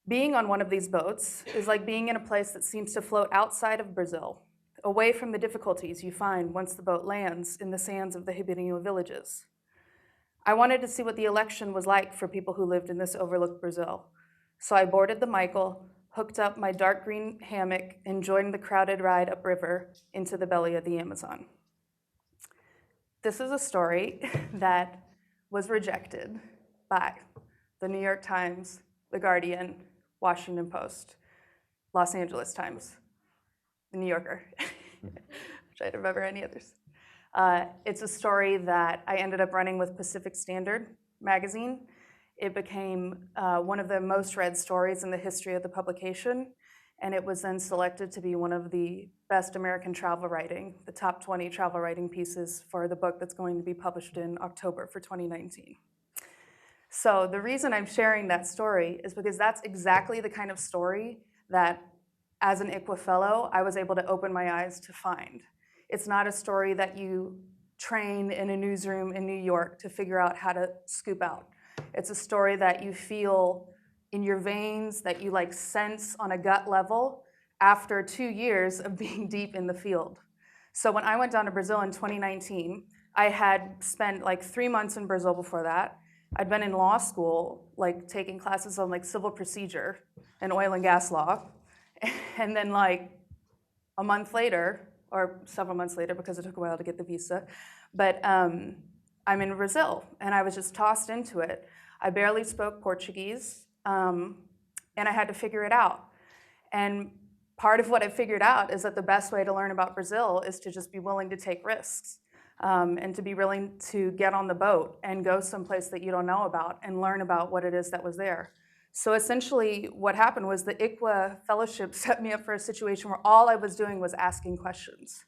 Being on one of these boats is like being in a place that seems to float outside of Brazil, away from the difficulties you find once the boat lands in the sands of the Ribeirinho villages. I wanted to see what the election was like for people who lived in this overlooked Brazil. So I boarded the Michael, hooked up my dark green hammock, and joined the crowded ride upriver into the belly of the Amazon. This is a story that was rejected by the New York Times, The Guardian, Washington Post, Los Angeles Times, The New Yorker, which I don't remember any others. It's a story that I ended up running with Pacific Standard magazine. It became one of the most read stories in the history of the publication, and it was then selected to be one of the best American travel writing, the top 20 travel writing pieces for the book that's going to be published in October for 2019. So the reason I'm sharing that story is because that's exactly the kind of story that, as an ICWA fellow, I was able to open my eyes to find. It's not a story that you train in a newsroom in New York to figure out how to scoop out. It's a story that you feel in your veins, that you like sense on a gut level after 2 years of being deep in the field. So when I went down to Brazil in 2019, I had spent like 3 months in Brazil before that. I'd been in law school, like taking classes on like civil procedure and oil and gas law. And then like a month later, or several months later because it took a while to get the visa, but I'm in Brazil and I was just tossed into it. I barely spoke Portuguese and I had to figure it out. And part of what I figured out is that the best way to learn about Brazil is to just be willing to take risks and to be willing to get on the boat and go someplace that you don't know about and learn about what it is that was there. So essentially what happened was the ICWA fellowship set me up for a situation where all I was doing was asking questions.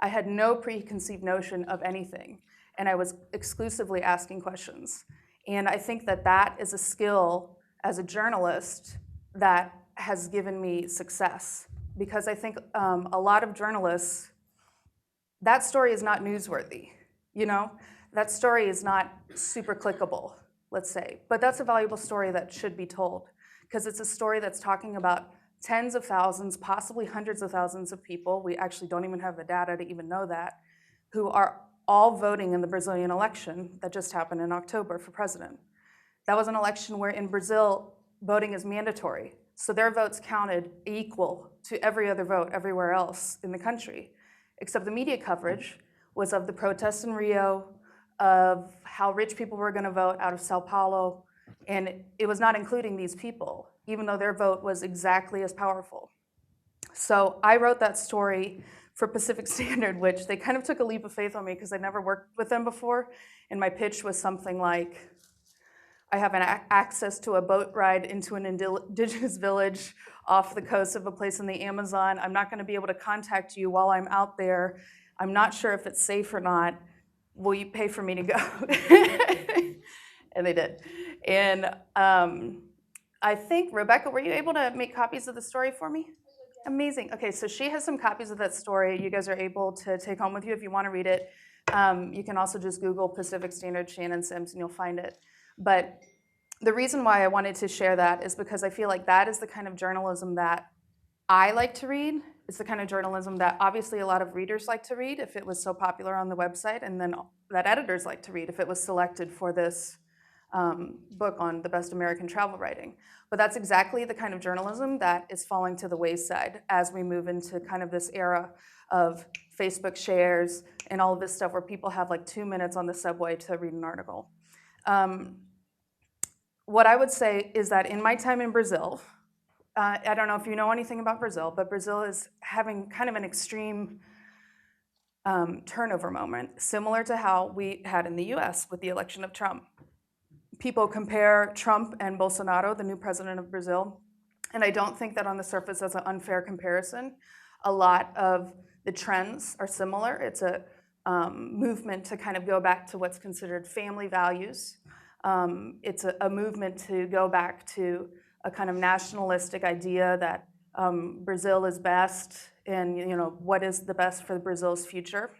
I had no preconceived notion of anything, and I was exclusively asking questions. And I think that that is a skill as a journalist that has given me success, because I think a lot of journalists, that story is not newsworthy, you know? That story is not super clickable, let's say, but that's a valuable story that should be told, because it's a story that's talking about tens of thousands, possibly hundreds of thousands of people, we actually don't even have the data to even know that, who are all voting in the Brazilian election that just happened in October for president. That was an election where in Brazil, voting is mandatory. So their votes counted equal to every other vote everywhere else in the country, except the media coverage was of the protests in Rio, of how rich people were gonna vote out of Sao Paulo, and it was not including these people, even though their vote was exactly as powerful. So I wrote that story for Pacific Standard, which they kind of took a leap of faith on me because I'd never worked with them before, and my pitch was something like, I have access to a boat ride into an indigenous village off the coast of a place in the Amazon. I'm not gonna be able to contact you while I'm out there. I'm not sure if it's safe or not. Will you pay for me to go? And they did. And I think, Rebecca, were you able to make copies of the story for me? Amazing. Okay, so she has some copies of that story you guys are able to take home with you if you want to read it. You can also just Google Pacific Standard Shannon Sims and you'll find it. But the reason why I wanted to share that is because I feel like that is the kind of journalism that I like to read. It's the kind of journalism that obviously a lot of readers like to read if it was so popular on the website, and then that editors like to read if it was selected for this book on the best American travel writing. But that's exactly the kind of journalism that is falling to the wayside as we move into kind of this era of Facebook shares and all of this stuff where people have like 2 minutes on the subway to read an article. What I would say is that in my time in Brazil, I don't know if you know anything about Brazil, but Brazil is having kind of an extreme turnover moment, similar to how we had in the US with the election of Trump. People compare Trump and Bolsonaro, the new president of Brazil, and I don't think that on the surface that's an unfair comparison. A lot of the trends are similar. It's a movement to kind of go back to what's considered family values. It's a movement to go back to a kind of nationalistic idea that Brazil is best and what is the best for Brazil's future.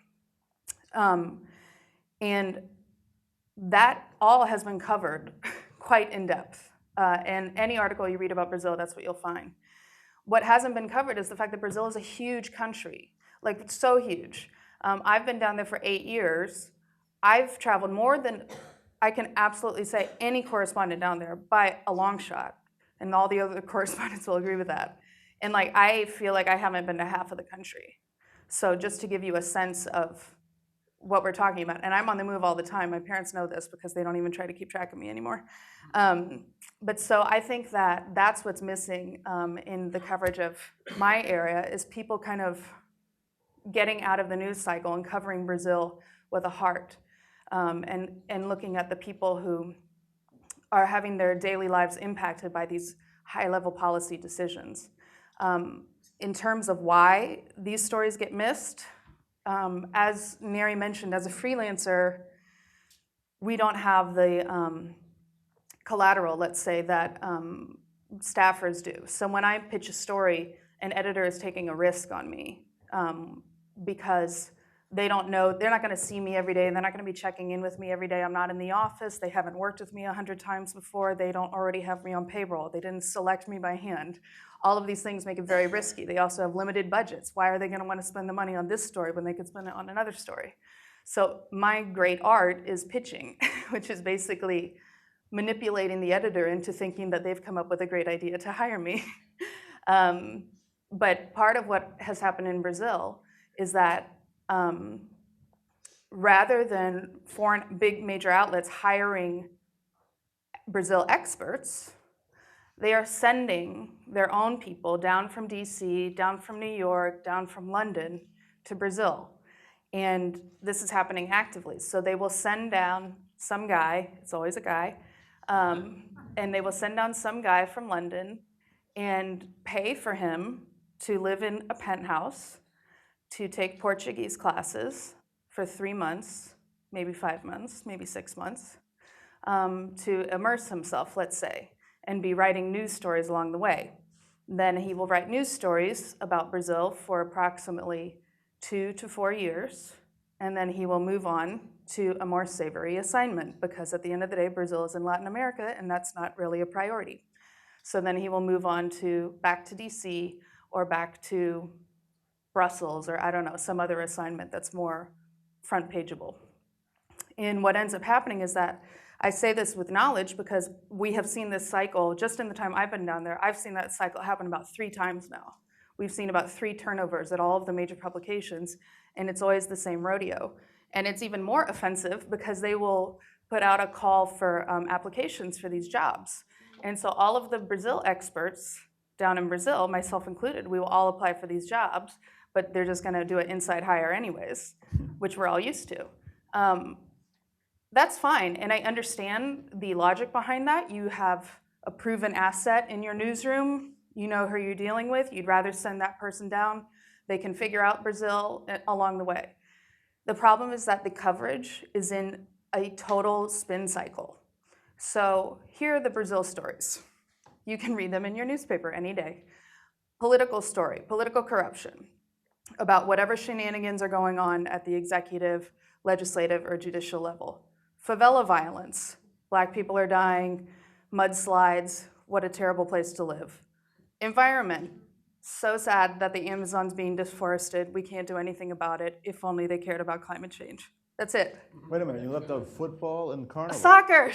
And that all has been covered quite in depth. And any article you read about Brazil, that's what you'll find. What hasn't been covered is the fact that Brazil is a huge country, like so huge. I've been down there for 8 years. I've traveled more than I can absolutely say any correspondent down there by a long shot. And all the other correspondents will agree with that. And like, I feel like I haven't been to half of the country. So just to give you a sense of what we're talking about, and I'm on the move all the time. My parents know this because they don't even try to keep track of me anymore. But so I think that that's what's missing in the coverage of my area is people kind of getting out of the news cycle and covering Brazil with a heart and looking at the people who are having their daily lives impacted by these high-level policy decisions. In terms of why these stories get missed, as Neri mentioned, as a freelancer, we don't have the collateral, let's say, that staffers do. So when I pitch a story, an editor is taking a risk on me because they don't know, they're not going to see me every day, and they're not going to be checking in with me every day. I'm not in the office. They haven't worked with me 100 times before. They don't already have me on payroll. They didn't select me by hand. All of these things make it very risky. They also have limited budgets. Why are they going to want to spend the money on this story when they could spend it on another story? So my great art is pitching, which is basically manipulating the editor into thinking that they've come up with a great idea to hire me. But part of what has happened in Brazil is that rather than foreign big major outlets hiring Brazil experts, they are sending their own people down from DC, down from New York, down from London to Brazil. And this is happening actively. So they will send down some guy, it's always a guy, and they will send down some guy from London and pay for him to live in a penthouse, to take Portuguese classes for 3 months, maybe 5 months, maybe 6 months, to immerse himself, let's say, and be writing news stories along the way. Then he will write news stories about Brazil for approximately 2 to 4 years, and then he will move on to a more savory assignment, because at the end of the day, Brazil is in Latin America, and that's not really a priority. So then he will move on to back to DC or back to Brussels, or I don't know, some other assignment that's more front pageable. And what ends up happening is that, I say this with knowledge because we have seen this cycle, just in the time I've been down there, I've seen that cycle happen about 3 times now. We've seen about 3 turnovers at all of the major publications, and it's always the same rodeo. And it's even more offensive because they will put out a call for applications for these jobs. And so all of the Brazil experts down in Brazil, myself included, we will all apply for these jobs, but they're just gonna do an inside hire anyways, which we're all used to. That's fine, and I understand the logic behind that. You have a proven asset in your newsroom, you know who you're dealing with, you'd rather send that person down. They can figure out Brazil along the way. The problem is that the coverage is in a total spin cycle. So here are the Brazil stories. You can read them in your newspaper any day. Political story, political corruption, about whatever shenanigans are going on at the executive, legislative, or judicial level. Favela violence, Black people are dying, mudslides, what a terrible place to live. Environment, so sad that the Amazon's being deforested, we can't do anything about it, if only they cared about climate change. That's it. Wait a minute, you left out football and carnival. Soccer.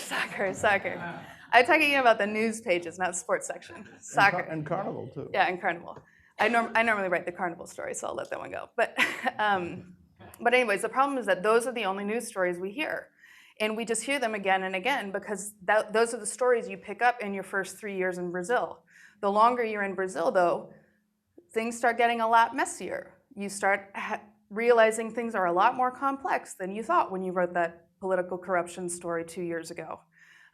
I'm talking about the news pages, not sports section. Soccer. And carnival, too. Yeah, and carnival. I normally write the carnival story, so I'll let that one go. But anyways, the problem is that those are the only news stories we hear. And we just hear them again and again because those are the stories you pick up in your first 3 years in Brazil. The longer you're in Brazil, though, things start getting a lot messier. You start realizing things are a lot more complex than you thought when you wrote that political corruption story 2 years ago.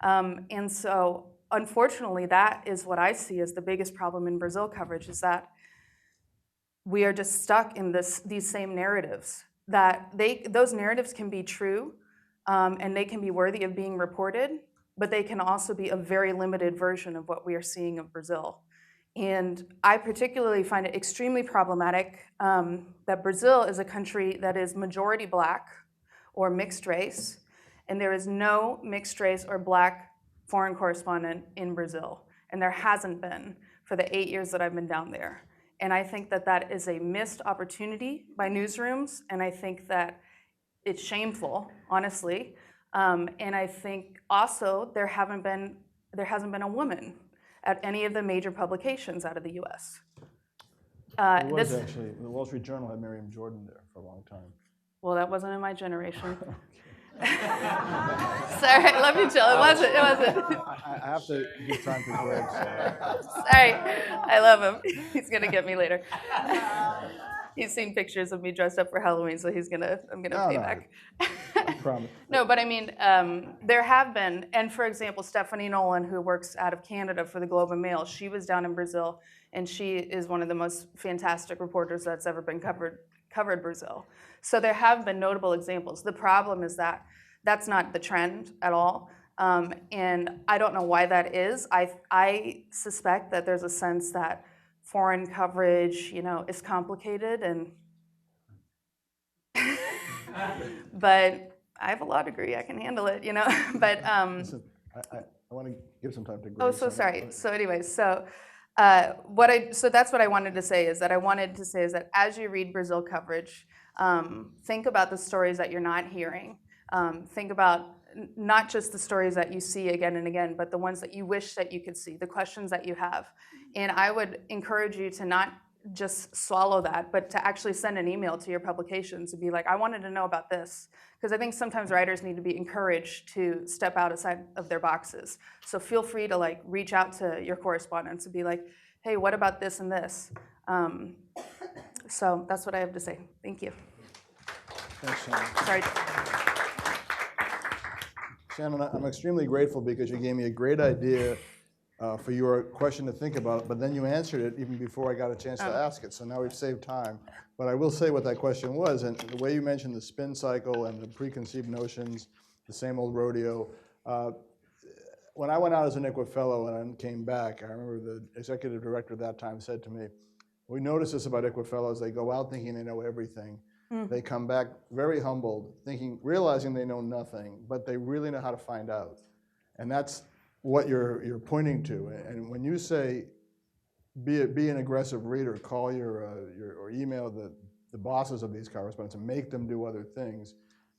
And so, unfortunately, that is what I see as the biggest problem in Brazil coverage, is that we are just stuck in these same narratives. That those narratives can be true, and they can be worthy of being reported, but they can also be a very limited version of what we are seeing of Brazil. And I particularly find it extremely problematic that Brazil is a country that is majority Black or mixed race, and there is no mixed race or Black foreign correspondent in Brazil, and there hasn't been for the 8 years that I've been down there. And I think that that is a missed opportunity by newsrooms, and I think that it's shameful, honestly. And I think also there hasn't been a woman at any of the major publications out of the U.S. It was actually, the Wall Street Journal had Miriam Jordan there for a long time. Well, that wasn't in my generation. Sorry, let me chill. It wasn't. I have to give time to Greg. Sorry, I love him. He's gonna get me later. He's seen pictures of me dressed up for Halloween, so I'm gonna pay back. I promise. No, but I mean, there have been, and for example, Stephanie Nolan, who works out of Canada for the Globe and Mail, she was down in Brazil, and she is one of the most fantastic reporters that's ever been covered Brazil. So there have been notable examples. The problem is that that's not the trend at all, and I don't know why that is. I suspect that there's a sense that foreign coverage, is complicated, and but I have a law degree, I can handle it, But Listen, I want to give some time to Greg. oh, so sorry. So anyways, so that's what I wanted to say is that as you read Brazil coverage, think about the stories that you're not hearing. Think about not just the stories that you see again and again, but the ones that you wish that you could see, the questions that you have. And I would encourage you to not just swallow that, but to actually send an email to your publications and be like, I wanted to know about this. Because I think sometimes writers need to be encouraged to step outside of their boxes. So feel free to reach out to your correspondents and be like, hey, what about this and this? So that's what I have to say. Thank you. Thanks, Shannon. Sorry. Shannon, I'm extremely grateful because you gave me a great idea for your question to think about, but then you answered it even before I got a chance to ask it, so now we've saved time. But I will say what that question was, and the way you mentioned the spin cycle and the preconceived notions, the same old rodeo. When I went out as an ICWA fellow and came back, I remember the executive director at that time said to me, we notice this about ICWA fellows, they go out thinking they know everything. They come back very humbled, realizing they know nothing, but they really know how to find out. And that's what you're pointing to. And when you say, be an aggressive reader, call or email the bosses of these correspondents and make them do other things,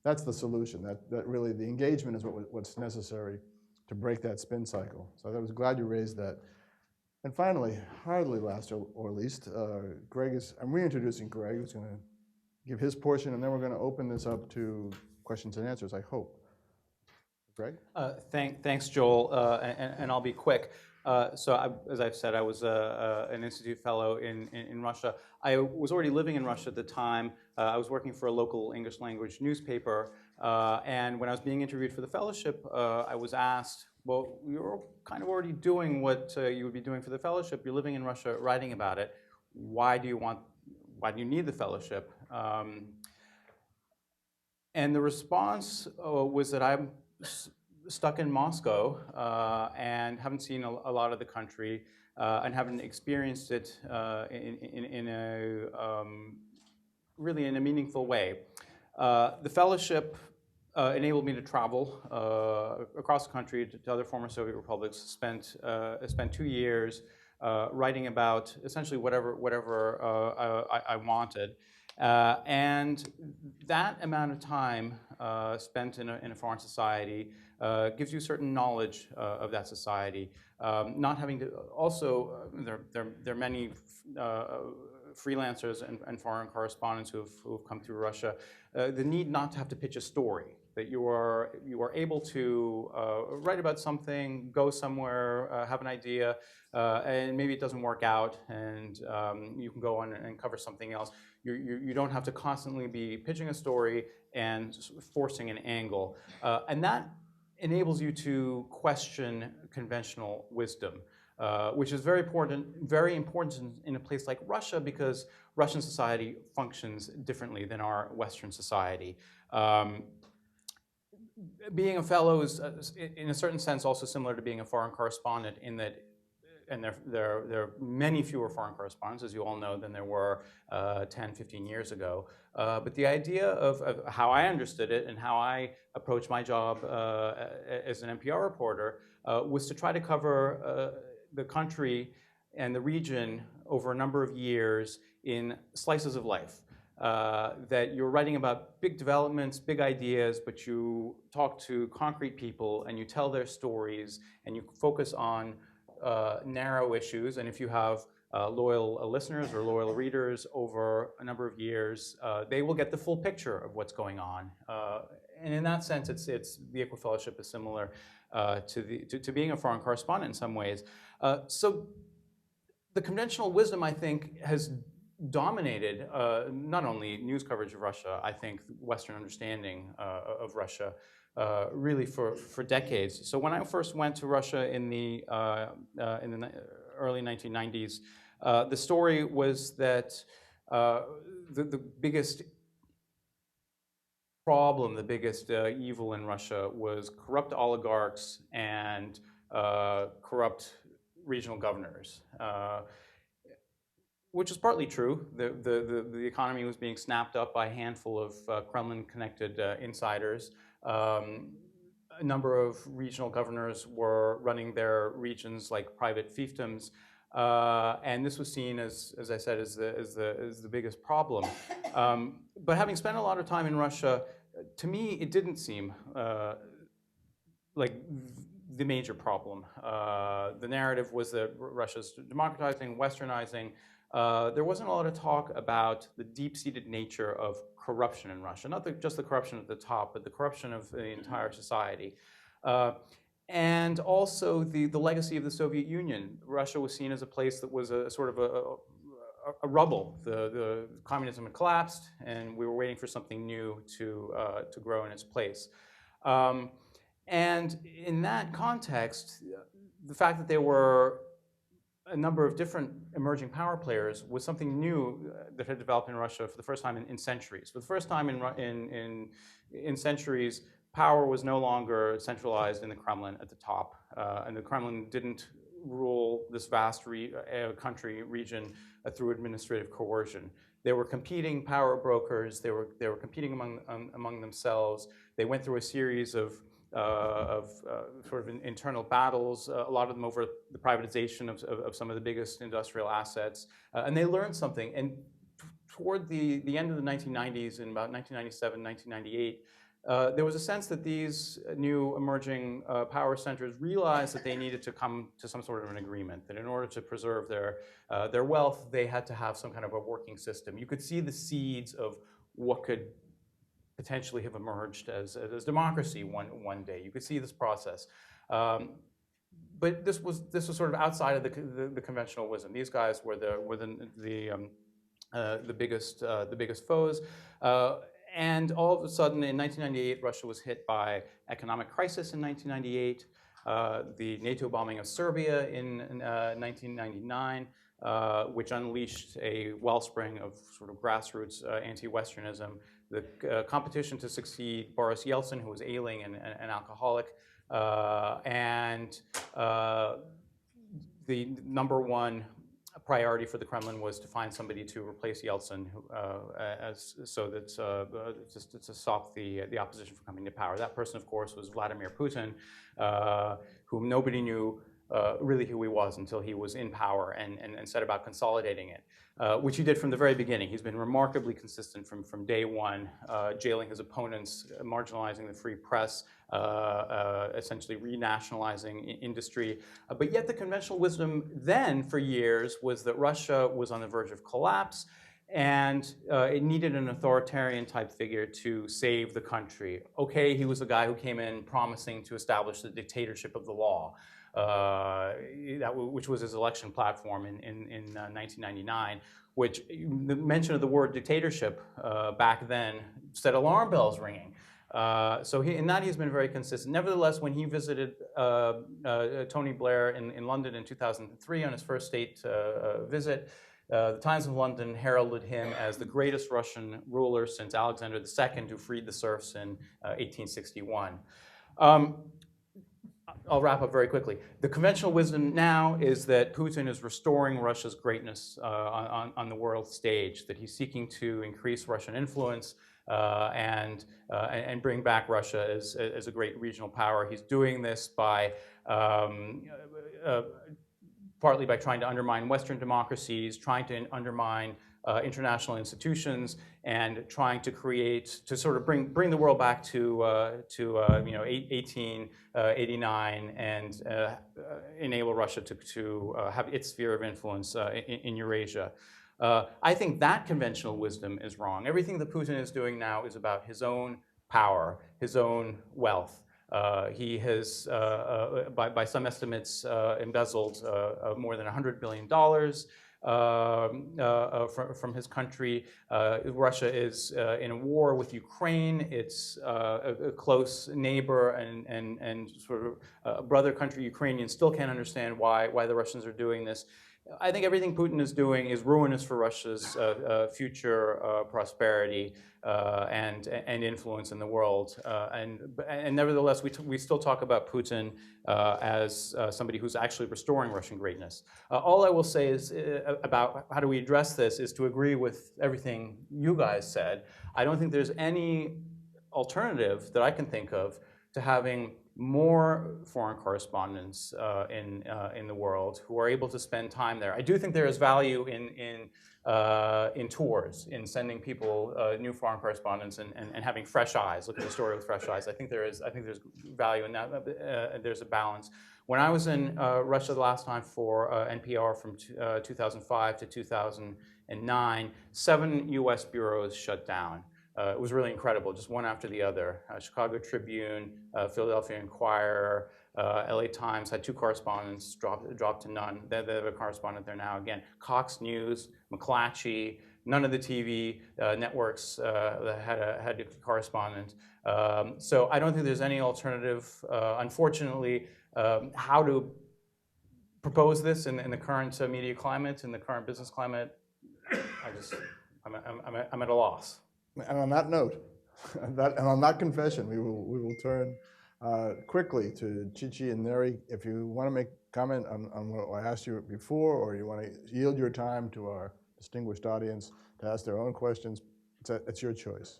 that's the solution. That really, the engagement is what's necessary to break that spin cycle. So I was glad you raised that. And finally, hardly last or least, I'm reintroducing Greg, who's going to give his portion, and then we're going to open this up to questions and answers, I hope. Greg? Thanks, Joel, and I'll be quick. As I've said, I was an Institute Fellow in Russia. I was already living in Russia at the time. I was working for a local English language newspaper, and when I was being interviewed for the fellowship, I was asked, well, you're kind of already doing what you would be doing for the fellowship. You're living in Russia, writing about it. Why do you need the fellowship? And the response was that I'm stuck in Moscow and haven't seen a lot of the country and haven't experienced it really in a meaningful way. The fellowship enabled me to travel across the country to other former Soviet republics. Spent 2 years writing about essentially whatever I wanted. And that amount of time spent in a foreign society gives you certain knowledge of that society. Not having to also, there are many freelancers and foreign correspondents who've come through Russia. The need not to have to pitch a story, that you are able to write about something, go somewhere, have an idea, and maybe it doesn't work out, and you can go on and cover something else. You don't have to constantly be pitching a story and forcing an angle. And that enables you to question conventional wisdom, which is very important in a place like Russia, because Russian society functions differently than our Western society. being a fellow is, in a certain sense, also similar to being a foreign correspondent in that, and there are many fewer foreign correspondents, as you all know, than there were 10, 15 years ago. But the idea of how I understood it and how I approached my job as an NPR reporter was to try to cover the country and the region over a number of years in slices of life. That you're writing about big developments, big ideas, but you talk to concrete people and you tell their stories and you focus on narrow issues. And if you have loyal listeners or loyal readers over a number of years, they will get the full picture of what's going on. And in that sense, it's the ICWA Fellowship is similar to being a foreign correspondent in some ways. So the conventional wisdom, I think, has dominated not only news coverage of Russia, I think Western understanding of Russia really for decades. So when I first went to Russia in the early 1990s, the story was that the biggest problem, the biggest evil in Russia was corrupt oligarchs and corrupt regional governors. Which is partly true. The economy was being snapped up by a handful of Kremlin-connected insiders. A number of regional governors were running their regions like private fiefdoms, and this was seen as I said, as the biggest problem. But having spent a lot of time in Russia, to me, it didn't seem like the major problem. The narrative was that Russia's democratizing, westernizing. There wasn't a lot of talk about the deep-seated nature of corruption in Russia, not just the corruption at the top, but the corruption of the entire society. And also the legacy of the Soviet Union. Russia was seen as a place that was a sort of a rubble. The communism had collapsed, and we were waiting for something new to grow in its place. And in that context, the fact that there were a number of different emerging power players was something new that had developed in Russia for the first time in centuries. For the first time in centuries, power was no longer centralized in the Kremlin at the top, and the Kremlin didn't rule this vast country region through administrative coercion. There were competing power brokers. They were competing among themselves. They went through a series of sort of internal battles, a lot of them over the privatization of some of the biggest industrial assets. And they learned something. And toward the end of the 1990s, in about 1997, 1998, there was a sense that these new emerging power centers realized that they needed to come to some sort of an agreement, that in order to preserve their wealth, they had to have some kind of a working system. You could see the seeds of what could potentially have emerged as democracy one day. You could see this process, but this was sort of outside of the conventional wisdom. These guys were the biggest foes, and all of a sudden in 1998, Russia was hit by economic crisis in 1998, the NATO bombing of Serbia in 1999. Which unleashed a wellspring of sort of grassroots anti-Westernism. The competition to succeed Boris Yeltsin, who was ailing and an alcoholic, and the number one priority for the Kremlin was to find somebody to replace Yeltsin, just to stop the opposition from coming to power. That person, of course, was Vladimir Putin, whom nobody knew really who he was until he was in power and set about consolidating it, which he did from the very beginning. He's been remarkably consistent from day one, jailing his opponents, marginalizing the free press, essentially renationalizing industry. But yet the conventional wisdom then for years was that Russia was on the verge of collapse, and it needed an authoritarian type figure to save the country. Okay, he was a guy who came in promising to establish the dictatorship of the law, which was his election platform in 1999, which the mention of the word dictatorship back then set alarm bells ringing. So in that he's been very consistent. Nevertheless, when he visited Tony Blair in London in 2003 on his first state visit, The Times of London heralded him as the greatest Russian ruler since Alexander II, who freed the serfs in 1861. I'll wrap up very quickly. The conventional wisdom now is that Putin is restoring Russia's greatness on the world stage, that he's seeking to increase Russian influence and bring back Russia as a great regional power. He's doing this by partly by trying to undermine Western democracies, trying to undermine international institutions, and trying to sort of bring the world back to 1889 and enable Russia to have its sphere of influence in Eurasia. I think that conventional wisdom is wrong. Everything that Putin is doing now is about his own power, his own wealth. He has, by some estimates, embezzled more than $100 billion from his country. Russia is in a war with Ukraine. It's a close neighbor and sort of brother country. Ukrainians still can't understand why the Russians are doing this. I think everything Putin is doing is ruinous for Russia's future prosperity and influence in the world. And nevertheless, we still talk about Putin as somebody who's actually restoring Russian greatness. All I will say is about how do we address this is to agree with everything you guys said. I don't think there's any alternative that I can think of to having more foreign correspondents in the world who are able to spend time there. I do think there is value in tours, in sending people new foreign correspondents and having fresh eyes, look at the story with fresh eyes. I think there's value in that. There's a balance. When I was in Russia the last time for NPR from 2005 to 2009, 7 U.S. bureaus shut down. It was really incredible, just one after the other. Chicago Tribune, Philadelphia Inquirer, LA Times had 2 correspondents, dropped to none. They have a correspondent there now again. Cox News, McClatchy, none of the TV networks had a correspondent. So I don't think there's any alternative. Unfortunately, how to propose this in the current media climate, in the current business climate, I'm at a loss. And on that note, and on that confession, we will turn quickly to Chichi and Neri. If you want to make comment on what I asked you before, or you want to yield your time to our distinguished audience to ask their own questions, it's your choice.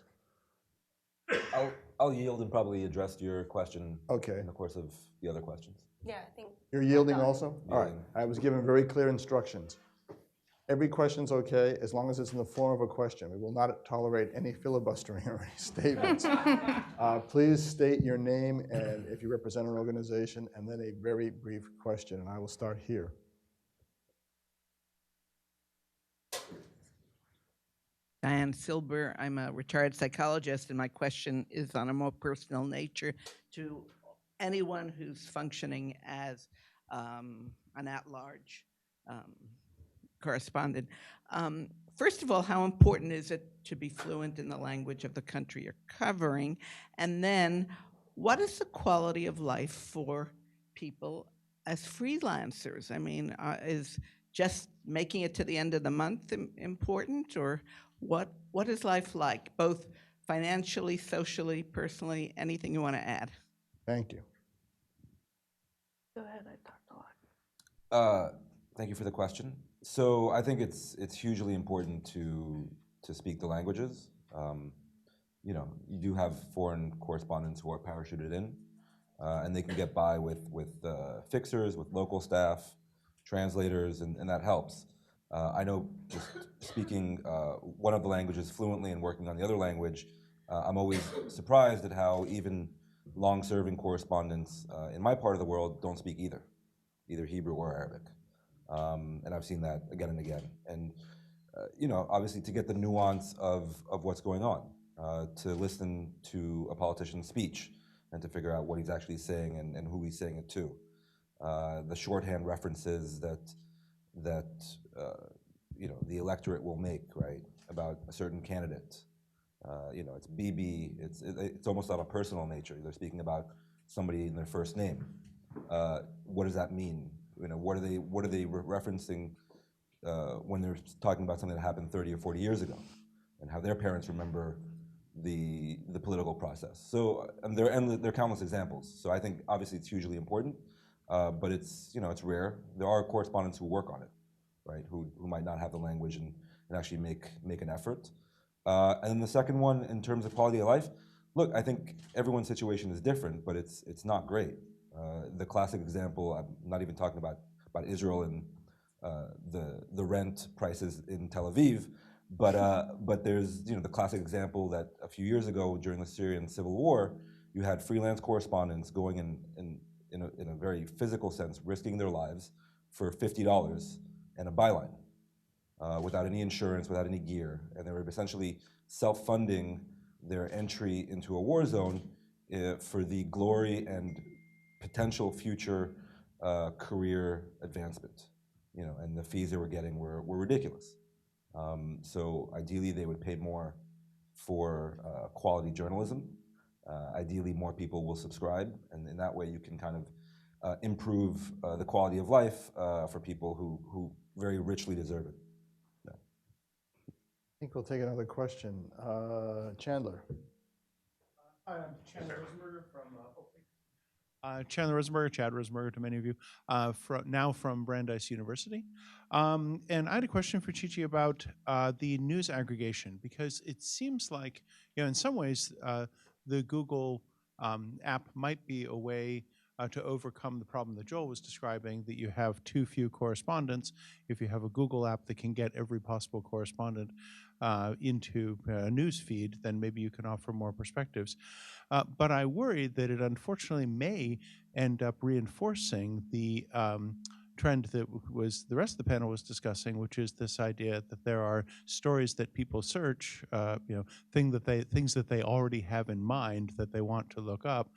I'll yield and probably address your question Okay. in the course of the other questions. Yeah, I think. You're yielding also? All right. Yielding. I was given very clear instructions. Every question's okay, as long as it's in the form of a question. We will not tolerate any filibustering or any statements. Please state your name and if you represent an organization, and then a very brief question, and I will start here. Diane Silber, I'm a retired psychologist, and my question is on a more personal nature to anyone who's functioning as an at-large correspondent. First of all, how important is it to be fluent in the language of the country you're covering? And then, what is the quality of life for people as freelancers? I mean, is just making it to the end of the month important, or what is life like, both financially, socially, personally, anything you want to add? Thank you. Go ahead, I talked a lot. Thank you for the question. So I think it's hugely important to speak the languages. You know, you do have foreign correspondents who are parachuted in, and they can get by with fixers, with local staff, translators, and that helps. I know just speaking one of the languages fluently and working on the other language, I'm always surprised at how even long-serving correspondents in my part of the world don't speak either Hebrew or Arabic. And I've seen that again and again. And, you know, obviously to get the nuance of what's going on, to listen to a politician's speech and to figure out what he's actually saying and who he's saying it to. The shorthand references that you know, the electorate will make, right, about a certain candidate. You know, it's BB, it's almost on a personal nature. They're speaking about somebody in their first name. What does that mean? You know, what are they referencing when they're talking about something that happened 30 or 40 years ago, and how their parents remember the political process. So, and there are countless examples. So I think obviously it's hugely important, but it's rare. There are correspondents who work on it, right? Who might not have the language and actually make an effort. And then the second one, in terms of quality of life, look, I think everyone's situation is different, but it's not great. The classic example, I'm not even talking about Israel and the rent prices in Tel Aviv, but there's the classic example that a few years ago during the Syrian civil war, you had freelance correspondents going in a very physical sense, risking their lives for $50 and a byline, without any insurance, without any gear, and they were essentially self-funding their entry into a war zone for the glory and potential future career advancement, and the fees they were getting were ridiculous. So ideally, they would pay more for quality journalism. Ideally, more people will subscribe, and in that way, you can kind of improve the quality of life for people who very richly deserve it. Yeah. I think we'll take another question. Chandler. Hi, I'm Chandler Rosenberger from Chad Rosenberger to many of you, now from Brandeis University. And I had a question for Chi-Chi about the news aggregation, because it seems like, in some ways, the Google app might be a way to overcome the problem that Joel was describing, that you have too few correspondents. If you have a Google app that can get every possible correspondent into a news feed, then maybe you can offer more perspectives. But I worry that it unfortunately may end up reinforcing the trend that was the rest of the panel was discussing, which is this idea that there are stories that people search, things that they already have in mind that they want to look up.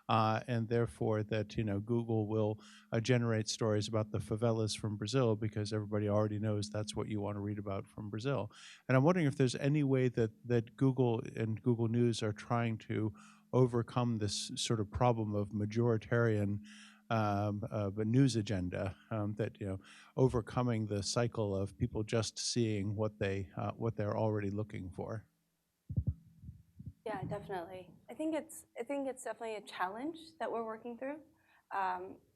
And therefore that Google will generate stories about the favelas from Brazil because everybody already knows that's what you want to read about from Brazil. And I'm wondering if there's any way that Google and Google News are trying to overcome this sort of problem of majoritarian news agenda, that overcoming the cycle of people just seeing what they're already looking for. Yeah, definitely. I think it's definitely a challenge that we're working through.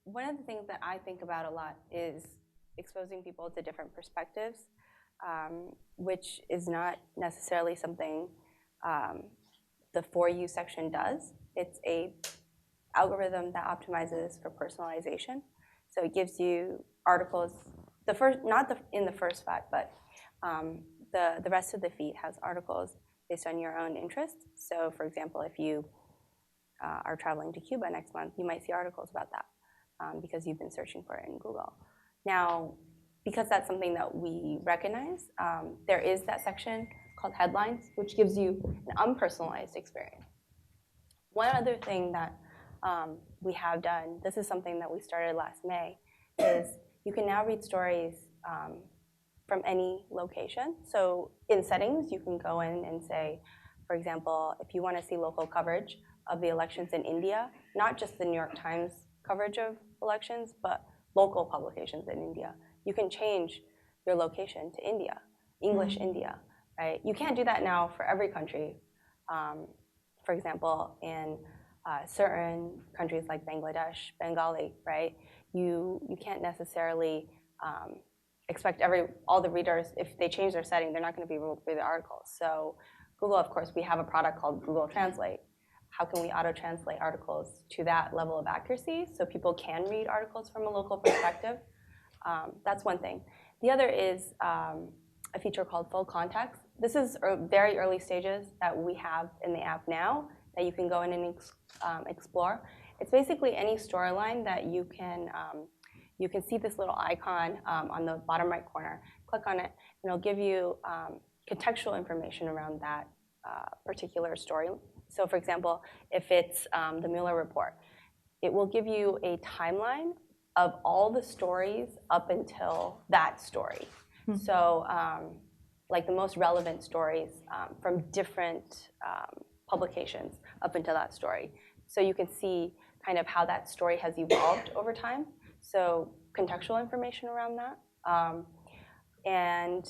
One of the things that I think about a lot is exposing people to different perspectives, which is not necessarily something the For You section does. It's a algorithm that optimizes for personalization. So it gives you articles, in the first spot, but the rest of the feed has articles based on your own interests. So for example, if you are traveling to Cuba next month, you might see articles about that because you've been searching for it in Google. Now, because that's something that we recognize, there is that section called Headlines, which gives you an unpersonalized experience. One other thing that we have done, this is something that we started last May, is you can now read stories from any location. So in settings, you can go in and say, for example, if you want to see local coverage of the elections in India, not just the New York Times coverage of elections, but local publications in India, you can change your location to India, English India, right? You can't do that now for every country. For example, in certain countries like Bangladesh, Bengali, right? You can't necessarily expect all the readers, if they change their setting, they're not going to be able to read the articles. So Google, of course, we have a product called Google Translate. How can we auto-translate articles to that level of accuracy so people can read articles from a local perspective? That's one thing. The other is a feature called Full Context. This is very early stages that we have in the app now that you can go in and explore. It's basically any storyline that you can see this little icon on the bottom right corner. Click on it, and it'll give you contextual information around that particular story. So for example, if it's the Mueller report, it will give you a timeline of all the stories up until that story. So like the most relevant stories from different publications up until that story. So you can see kind of how that story has evolved over time. So contextual information around that. and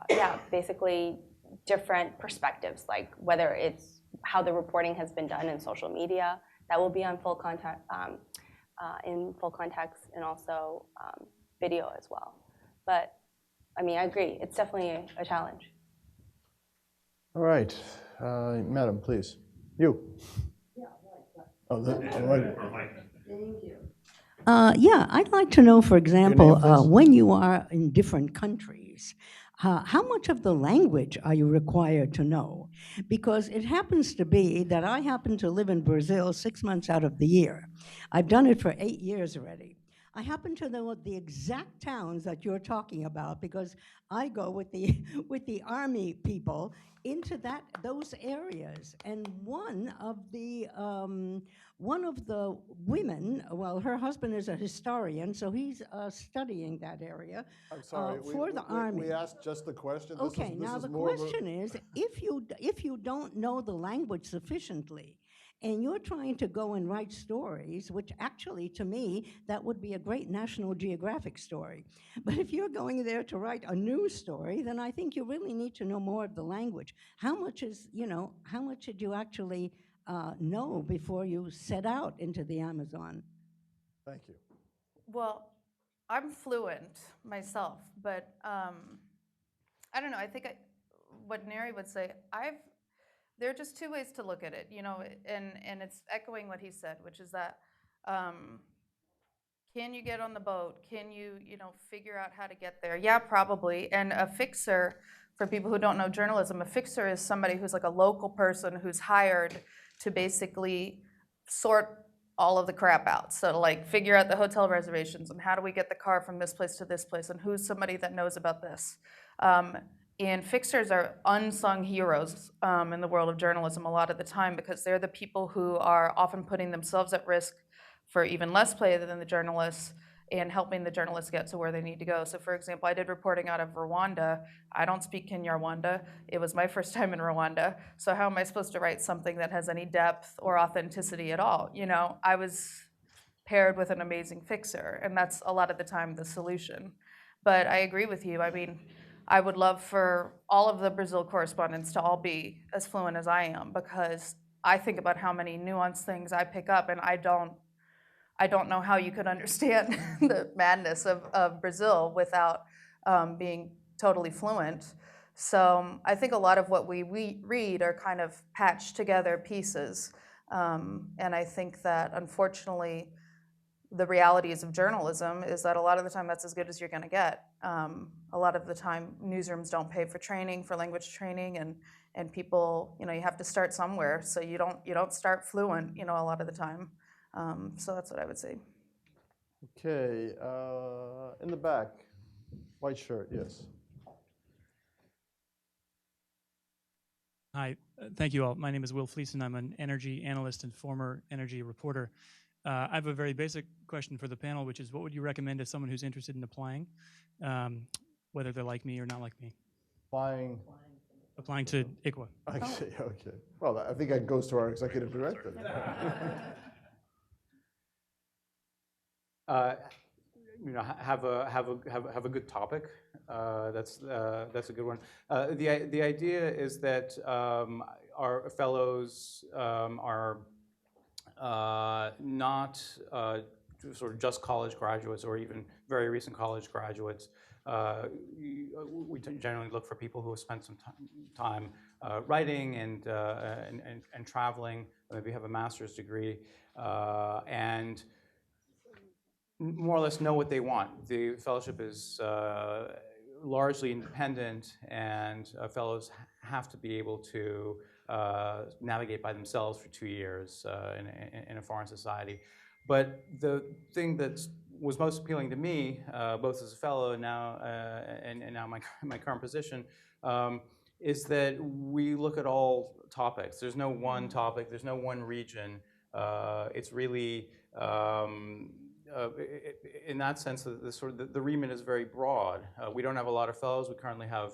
yeah, basically different perspectives, like whether it's how the reporting has been done in social media. That will be on full contact, in full context, and also video as well. But I mean, I agree. It's definitely a challenge. All right, madam, please. You. Oh, right. Yeah, I'd like to know, for example, please? when you are in different countries, how much of the language are you required to know? Because it happens to be that I happen to live in Brazil 6 months out of the year. I've done it for 8 years already. I happen to know the exact towns that you're talking about because I go with the with the army people into those areas. And one of the women, well, her husband is a historian, so he's studying that area. I'm sorry, for the army. we asked just the question. Okay, now the question is, if you don't know the language sufficiently, and you're trying to go and write stories, which actually, to me, that would be a great National Geographic story. But if you're going there to write a news story, then I think you really need to know more of the language. How much did you actually know before you set out into the Amazon? Thank you. Well, I'm fluent myself, but I don't know. I think what Neri would say, there are just two ways to look at it, and it's echoing what he said, which is that can you get on the boat? Can you, figure out how to get there? Yeah, probably. And a fixer, for people who don't know journalism, a fixer is somebody who's like a local person who's hired to basically sort all of the crap out. So like figure out the hotel reservations and how do we get the car from this place to this place and who's somebody that knows about this. And fixers are unsung heroes in the world of journalism a lot of the time because they're the people who are often putting themselves at risk for even less play than the journalists and helping the journalists get to where they need to go. So for example, I did reporting out of Rwanda. I don't speak Kinyarwanda. It was my first time in Rwanda. So how am I supposed to write something that has any depth or authenticity at all? I was paired with an amazing fixer, and that's a lot of the time the solution. But I agree with you. I mean, I would love for all of the Brazil correspondents to all be as fluent as I am because I think about how many nuanced things I pick up, and I don't know how you could understand the madness of Brazil without being totally fluent. So I think a lot of what we read are kind of patched together pieces. And I think that unfortunately, the realities of journalism is that a lot of the time that's as good as you're going to get. A lot of the time, newsrooms don't pay for training, for language training, and people, you have to start somewhere. So you don't start fluent, a lot of the time. So that's what I would say. Okay, in the back, white shirt, yes. Hi, thank you all. My name is Will Fleeson. I'm an energy analyst and former energy reporter. I have a very basic question for the panel, which is what would you recommend to someone who's interested in applying, whether they're like me or not like me? Applying to ICWA. I see, okay. Well, I think that goes to our executive director. Have a good topic. That's a good one. The idea is that our fellows are not sort of just college graduates or even very recent college graduates. We generally look for people who have spent some time writing and traveling, maybe have a master's degree, and more or less know what they want. The fellowship is largely independent, and fellows have to be able to navigate by themselves for 2 years in a foreign society. But the thing that was most appealing to me, both as a fellow and now my current position, is that we look at all topics. There's no one topic. There's no one region. It's really in that sense, the remit is very broad. We don't have a lot of fellows. We currently have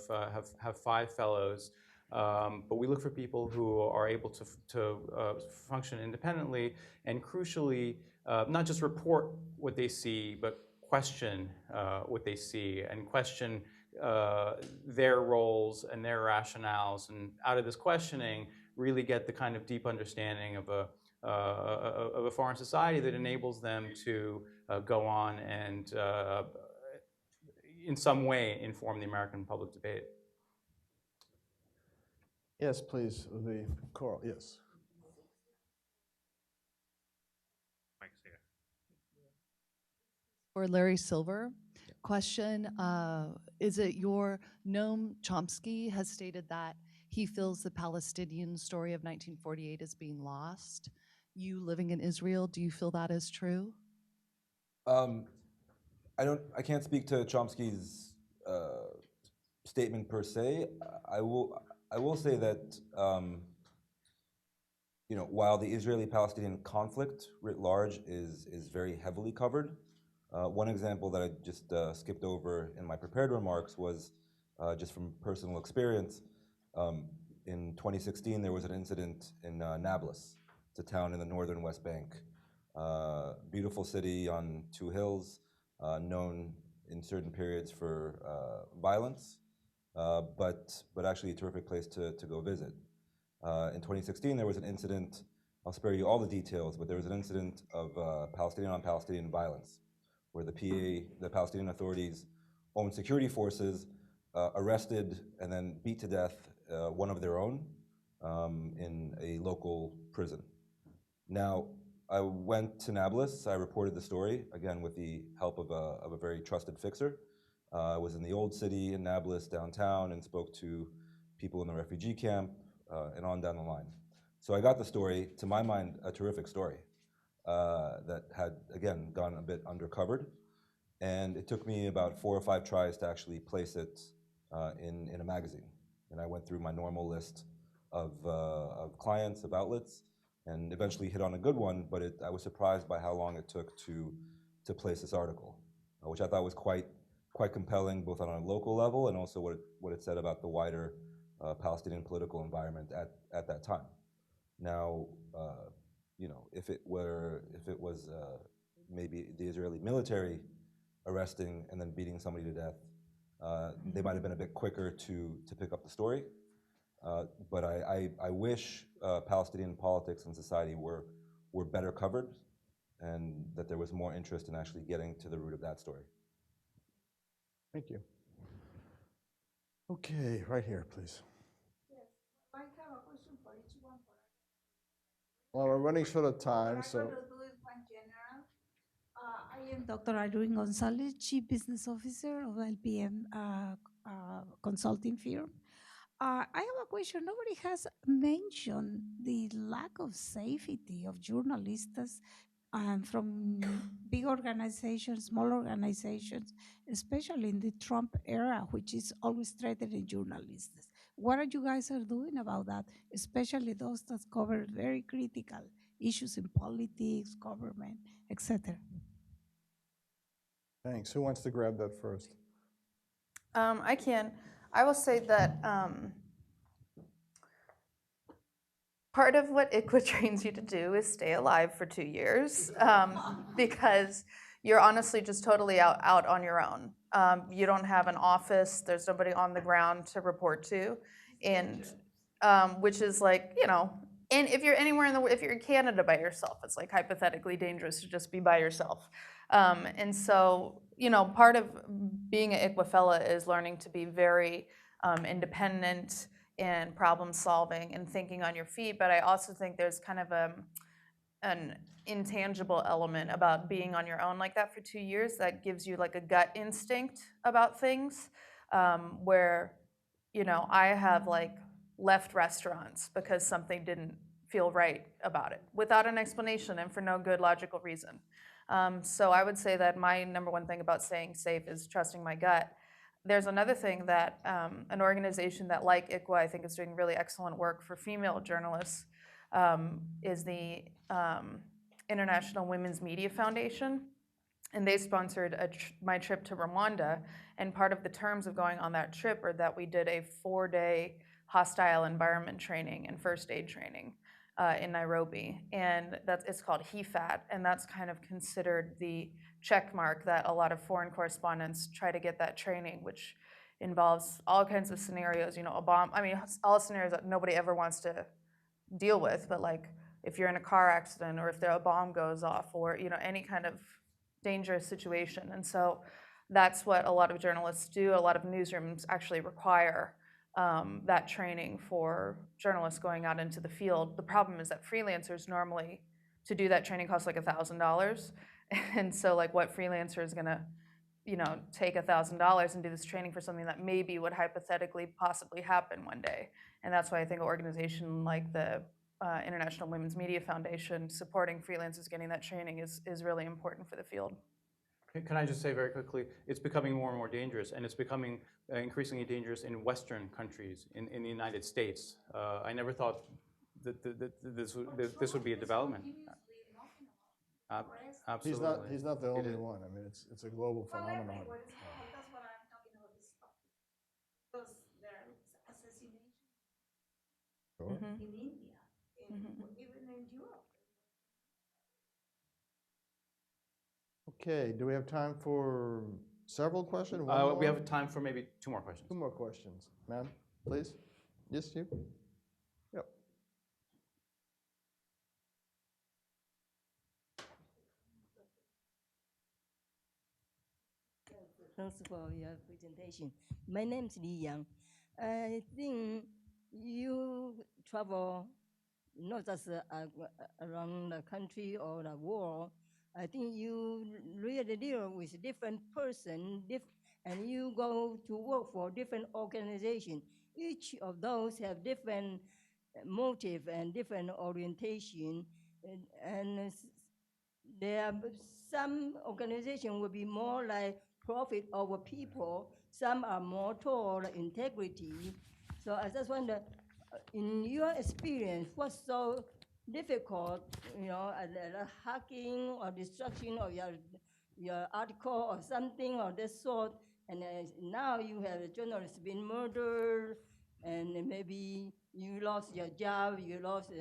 5 fellows, but we look for people who are able to function independently and, crucially, not just report what they see, but question what they see and question their roles and their rationales, and out of this questioning, really get the kind of deep understanding of a foreign society that enables them to go on and, in some way, inform the American public debate. Yes, please, the choral, yes. For Larry Silver, question, is it Noam Chomsky has stated that he feels the Palestinian story of 1948 is being lost. You living in Israel, do you feel that is true? I can't speak to Chomsky's statement per se. I will say that while the Israeli-Palestinian conflict writ large is very heavily covered, one example that I just skipped over in my prepared remarks was just from personal experience. In 2016, there was an incident in Nablus. It's a town in the northern West Bank. Beautiful city on two hills, known in certain periods for violence, but actually a terrific place to go visit. In 2016, there was an incident, I'll spare you all the details, but there was an incident of Palestinian on Palestinian violence, where the Palestinian Authority's own security forces arrested and then beat to death one of their own in a local prison. Now, I went to Nablus, I reported the story, again with the help of a very trusted fixer. I was in the old city in Nablus downtown and spoke to people in the refugee camp and on down the line. So I got the story, to my mind, a terrific story that had, again, gone a bit undercovered. And it took me about 4 or 5 tries to actually place it in a magazine. And I went through my normal list of clients, of outlets, and eventually hit on a good one, but I was surprised by how long it took to place this article, which I thought was quite compelling, both on a local level and also what it said about the wider Palestinian political environment at that time. Now, if it was maybe the Israeli military arresting and then beating somebody to death, they might have been a bit quicker to pick up the story. But I wish Palestinian politics and society were better covered, and that there was more interest in actually getting to the root of that story. Thank you. Okay, right here, please. Yes, I have a question for each one. Well, we're running short of time, so. I'm going to do it one general. I am Dr. Irene Gonzalez, Chief Business Officer of LPM consulting firm. I have a question. Nobody has mentioned the lack of safety of journalists from big organizations, small organizations, especially in the Trump era, which is always threatening journalists. What are you guys doing about that, especially those that cover very critical issues in politics, government, etc.? Thanks. Who wants to grab that first? I can. I will say that part of what ICWA trains you to do is stay alive for 2 years because you're honestly just totally out on your own. You don't have an office. There's nobody on the ground to report to, and which is like, and if you're anywhere if you're in Canada by yourself, it's like hypothetically dangerous to just be by yourself. And so, part of being an ICWA fellow is learning to be very independent and problem solving and thinking on your feet. But I also think there's kind of an intangible element about being on your own like that for 2 years that gives you like a gut instinct about things, where, I have like left restaurants because something didn't feel right about it without an explanation and for no good logical reason. So I would say that my number one thing about staying safe is trusting my gut. There's another thing that an organization that, like ICWA, I think is doing really excellent work for female journalists, is the International Women's Media Foundation. And they sponsored my trip to Rwanda. And part of the terms of going on that trip are that we did a 4-day hostile environment training and first aid training in Nairobi. And it's called HEFAT, and that's kind of considered the check mark that a lot of foreign correspondents try to get that training, which involves all kinds of scenarios, you know, a bomb, I mean, all scenarios that nobody ever wants to deal with, but like if you're in a car accident or if a bomb goes off or, you know, any kind of dangerous situation. And so that's what a lot of journalists do. A lot of newsrooms actually require that training for journalists going out into the field. The problem is that freelancers normally, to do that training costs like $1,000. And so like what freelancer is gonna, you know, take $1,000 and do this training for something that maybe would hypothetically possibly happen one day. And that's why I think an organization like the International Women's Media Foundation supporting freelancers getting that training is really important for the field. Can I just say very quickly, it's becoming more and more dangerous, and it's becoming increasingly dangerous in Western countries, in the United States. I never thought that this would be a development. Absolutely. He's not the only one. I mean, it's a global phenomenon. That's what I'm talking about this topic. Because there are assassinations Sure. in India, even in Europe. Okay, do we have time for several questions? We have time for maybe 2 more questions. 2 more questions. Ma'am, please. Yes, you. Yep. Thanks for your presentation. My name is Li Yang. I think you travel not just around the country or the world. I think you really deal with different person, and you go to work for different organizations. Each of those have different motive and different orientation, and there are some organization will be more like profit over people. Some are more toward integrity. So I just wonder, in your experience, what's so difficult, you know, hacking or destruction of your article or something of this sort, and now you have a journalist been murdered, and maybe you lost your job, you lost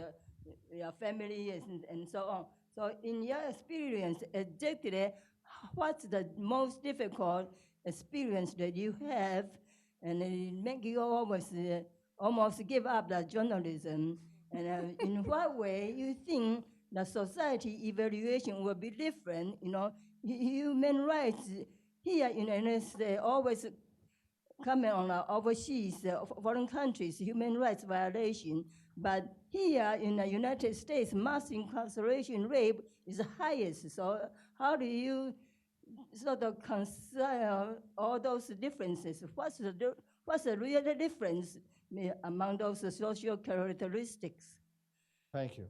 your family, and so on. So in your experience, exactly, what's the most difficult experience that you have, and it make you almost give up the journalism? And in what way you think the society evaluation will be different? You know, human rights here in the United States always comment on overseas, foreign countries, human rights violation. But here in the United States, mass incarceration rate is the highest. So how do you sort of consider all those differences? What's the real difference among those social characteristics? Thank you.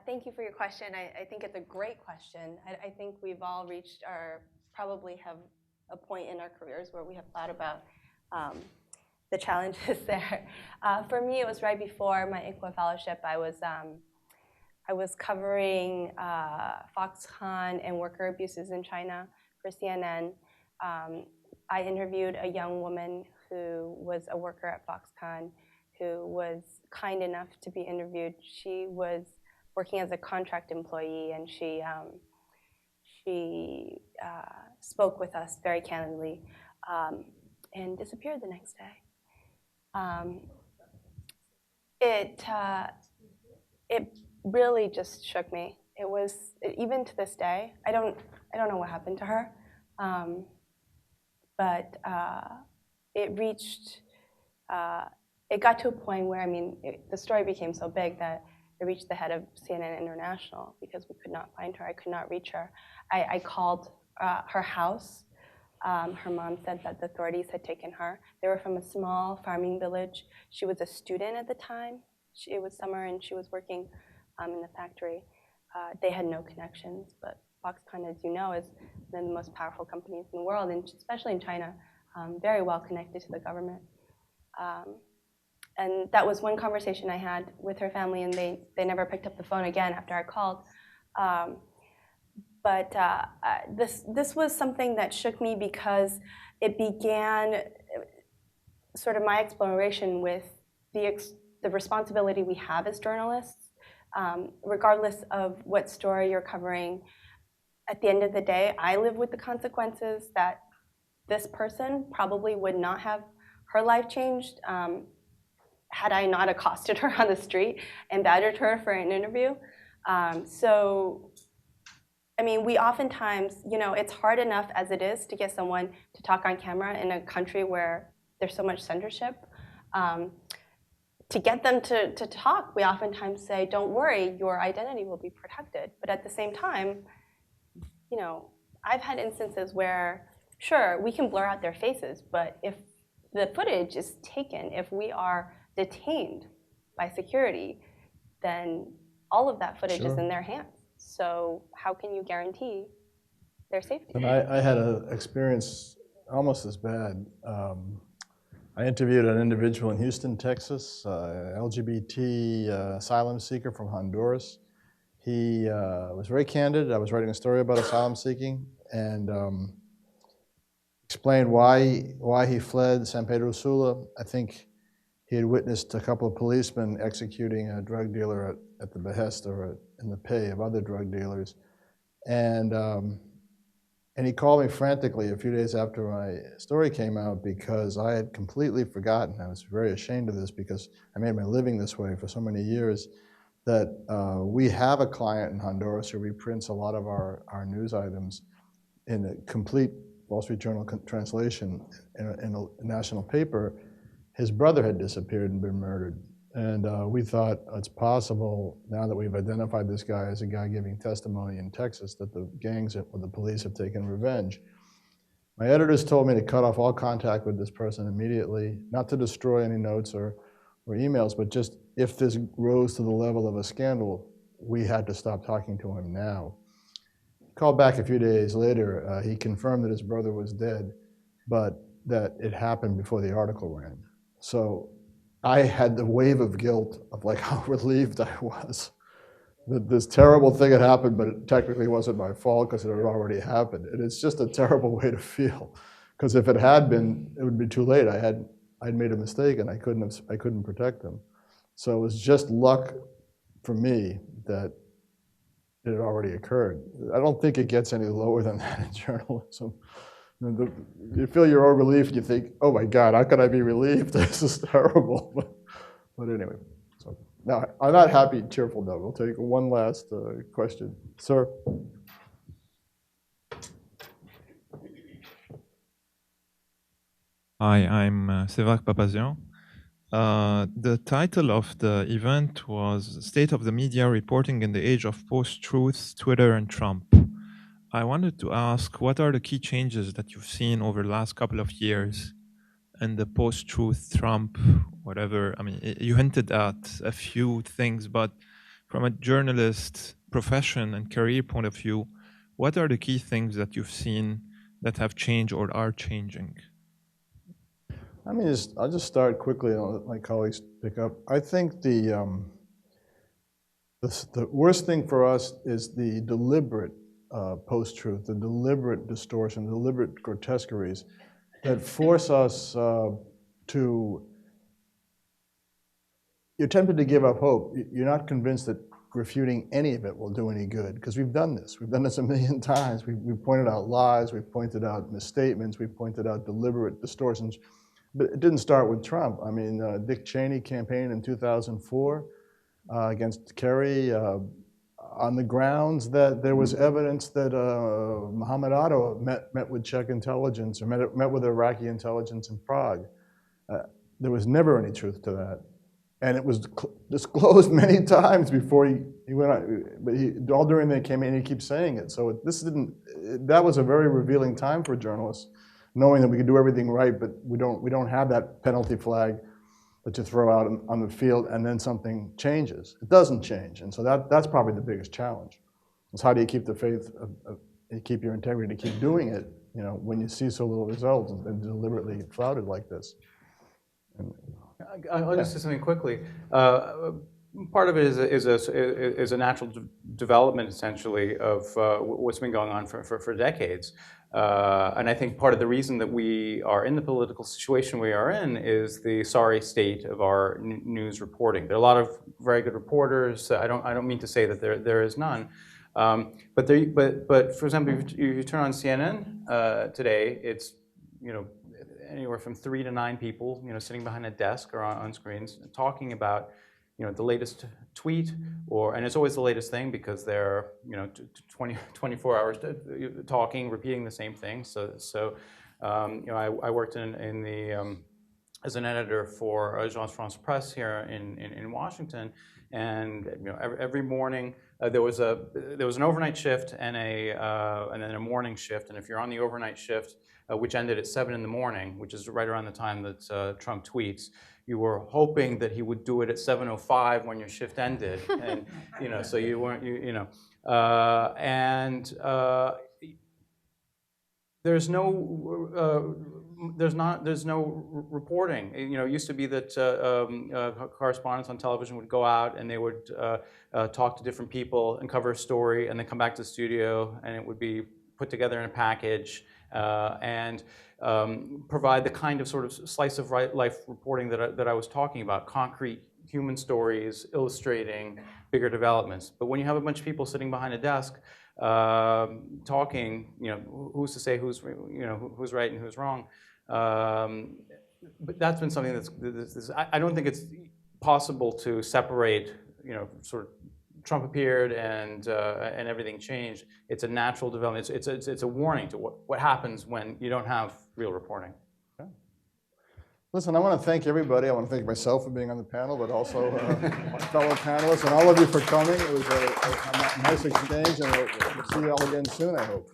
Thank you for your question. I think it's a great question. I think we've all reached probably have a point in our careers where we have thought about the challenges there. For me, it was right before my ICWA fellowship. I was covering Foxconn and worker abuses in China for CNN. I interviewed a young woman who was a worker at Foxconn who was kind enough to be interviewed. She was working as a contract employee, and she spoke with us very candidly and disappeared the next day. It really just shook me. It was, even to this day, I don't know what happened to her, but it got to a point where, I mean, the story became so big that it reached the head of CNN International because we could not find her. I could not reach her. I called her house. Her mom said that the authorities had taken her. They were from a small farming village. She was a student at the time. It was summer, and she was working in the factory. They had no connections, but Foxconn, as you know, is one of the most powerful companies in the world, and especially in China, very well connected to the government. And that was one conversation I had with her family, and they never picked up the phone again after I called. But this was something that shook me because it began sort of my exploration with the responsibility we have as journalists, regardless of what story you're covering. at the end of the day, I live with the consequences that this person probably would not have her life changed had I not accosted her on the street and badgered her for an interview. So, I mean, we oftentimes, you know, it's hard enough as it is to get someone to talk on camera in a country where there's so much censorship. To get them to talk, we oftentimes say, don't worry, your identity will be protected. But at the same time, you know, I've had instances where, sure, we can blur out their faces, but if the footage is taken, if we are detained by security, then all of that footage is in their hands. So how can you guarantee their safety? And I had an experience almost as bad. I interviewed an individual in Houston, Texas, LGBT asylum seeker from Honduras. He was very candid. I was writing a story about asylum seeking and explained why he fled San Pedro Sula. I think he had witnessed a couple of policemen executing a drug dealer at the behest or in the pay of other drug dealers. And he called me frantically a few days after my story came out because I had completely forgotten. I was very ashamed of this because I made my living this way for so many years that we have a client in Honduras who reprints a lot of our news items in a complete Wall Street Journal translation in a national paper. His brother had disappeared and been murdered. And we thought it's possible, now that we've identified this guy as a guy giving testimony in Texas, that the gangs or the police have taken revenge. My editors told me to cut off all contact with this person immediately, not to destroy any notes or emails, but just if this rose to the level of a scandal, we had to stop talking to him now. Called back a few days later, he confirmed that his brother was dead, but that it happened before the article ran. So I had the wave of guilt of like how relieved I was that this terrible thing had happened, but it technically wasn't my fault because it had already happened. And it's just a terrible way to feel, because if it had been, it would be too late. I'd made a mistake and I couldn't protect them. So it was just luck for me that it had already occurred. I don't think it gets any lower than that in journalism. You feel your own relief and you think, oh my God, how can I be relieved? This is terrible. But anyway, so now on that happy, cheerful note, we'll take one last question. Sir? Hi, I'm Sevak Papazian. The title of the event was State of the Media Reporting in the Age of Post-Truth, Twitter and Trump. I wanted to ask, what are the key changes that you've seen over the last couple of years in the post-truth, Trump, whatever? I mean, you hinted at a few things, but from a journalist profession and career point of view, what are the key things that you've seen that have changed or are changing? I mean, I'll just start quickly and I'll let my colleagues pick up. I think the worst thing for us is the deliberate post-truth, the deliberate distortion, the deliberate grotesqueries that force us to, you're tempted to give up hope. You're not convinced that refuting any of it will do any good, because we've done this. We've done this a million times. We've pointed out lies, we've pointed out misstatements, we've pointed out deliberate distortions. But it didn't start with Trump. I mean, Dick Cheney campaign in 2004 against Kerry, on the grounds that there was evidence that Mohammed Atta met with Czech intelligence or met with Iraqi intelligence in Prague. There was never any truth to that. And it was disclosed many times before he went on, but all during the campaign he keeps saying it. So that was a very revealing time for journalists, knowing that we could do everything right, but we don't have that penalty flag that you throw out on the field and then something changes. It doesn't change, and so that's probably the biggest challenge. Is how do you keep the faith, keep your integrity to keep doing it, you know, when you see so little results and deliberately flouted like this. I'll just say something quickly. Part of it is a natural development, essentially, of what's been going on for decades. And I think part of the reason that we are in the political situation we are in is the sorry state of our news reporting. There are a lot of very good reporters. I don't mean to say that there is none. But for example, if you turn on CNN today, it's anywhere from 3 to 9 people sitting behind a desk or on screens talking about the latest tweet, and it's always the latest thing because they're 24 hours talking, repeating the same thing. So I worked in the as an editor for Agence France Presse here in Washington, and every morning there was an overnight shift and then a morning shift, and if you're on the overnight shift, which ended at 7 in the morning, which is right around the time that Trump tweets, you were hoping that he would do it at 7:05 when your shift ended, and so you weren't there's no reporting. It used to be that correspondents on television would go out and they would talk to different people and cover a story, and then come back to the studio, and it would be put together in a package and provide the kind of sort of slice of life reporting that I was talking about, concrete human stories illustrating bigger developments. But when you have a bunch of people sitting behind a desk talking, who's to say who's right and who's wrong? But that's been something I don't think it's possible to separate, sort of Trump appeared and everything changed. It's a natural development. It's a warning to what happens when you don't have real reporting. Okay. Listen, I want to thank everybody. I want to thank myself for being on the panel, but also my fellow panelists and all of you for coming. It was a nice exchange, and we'll see you all again soon, I hope.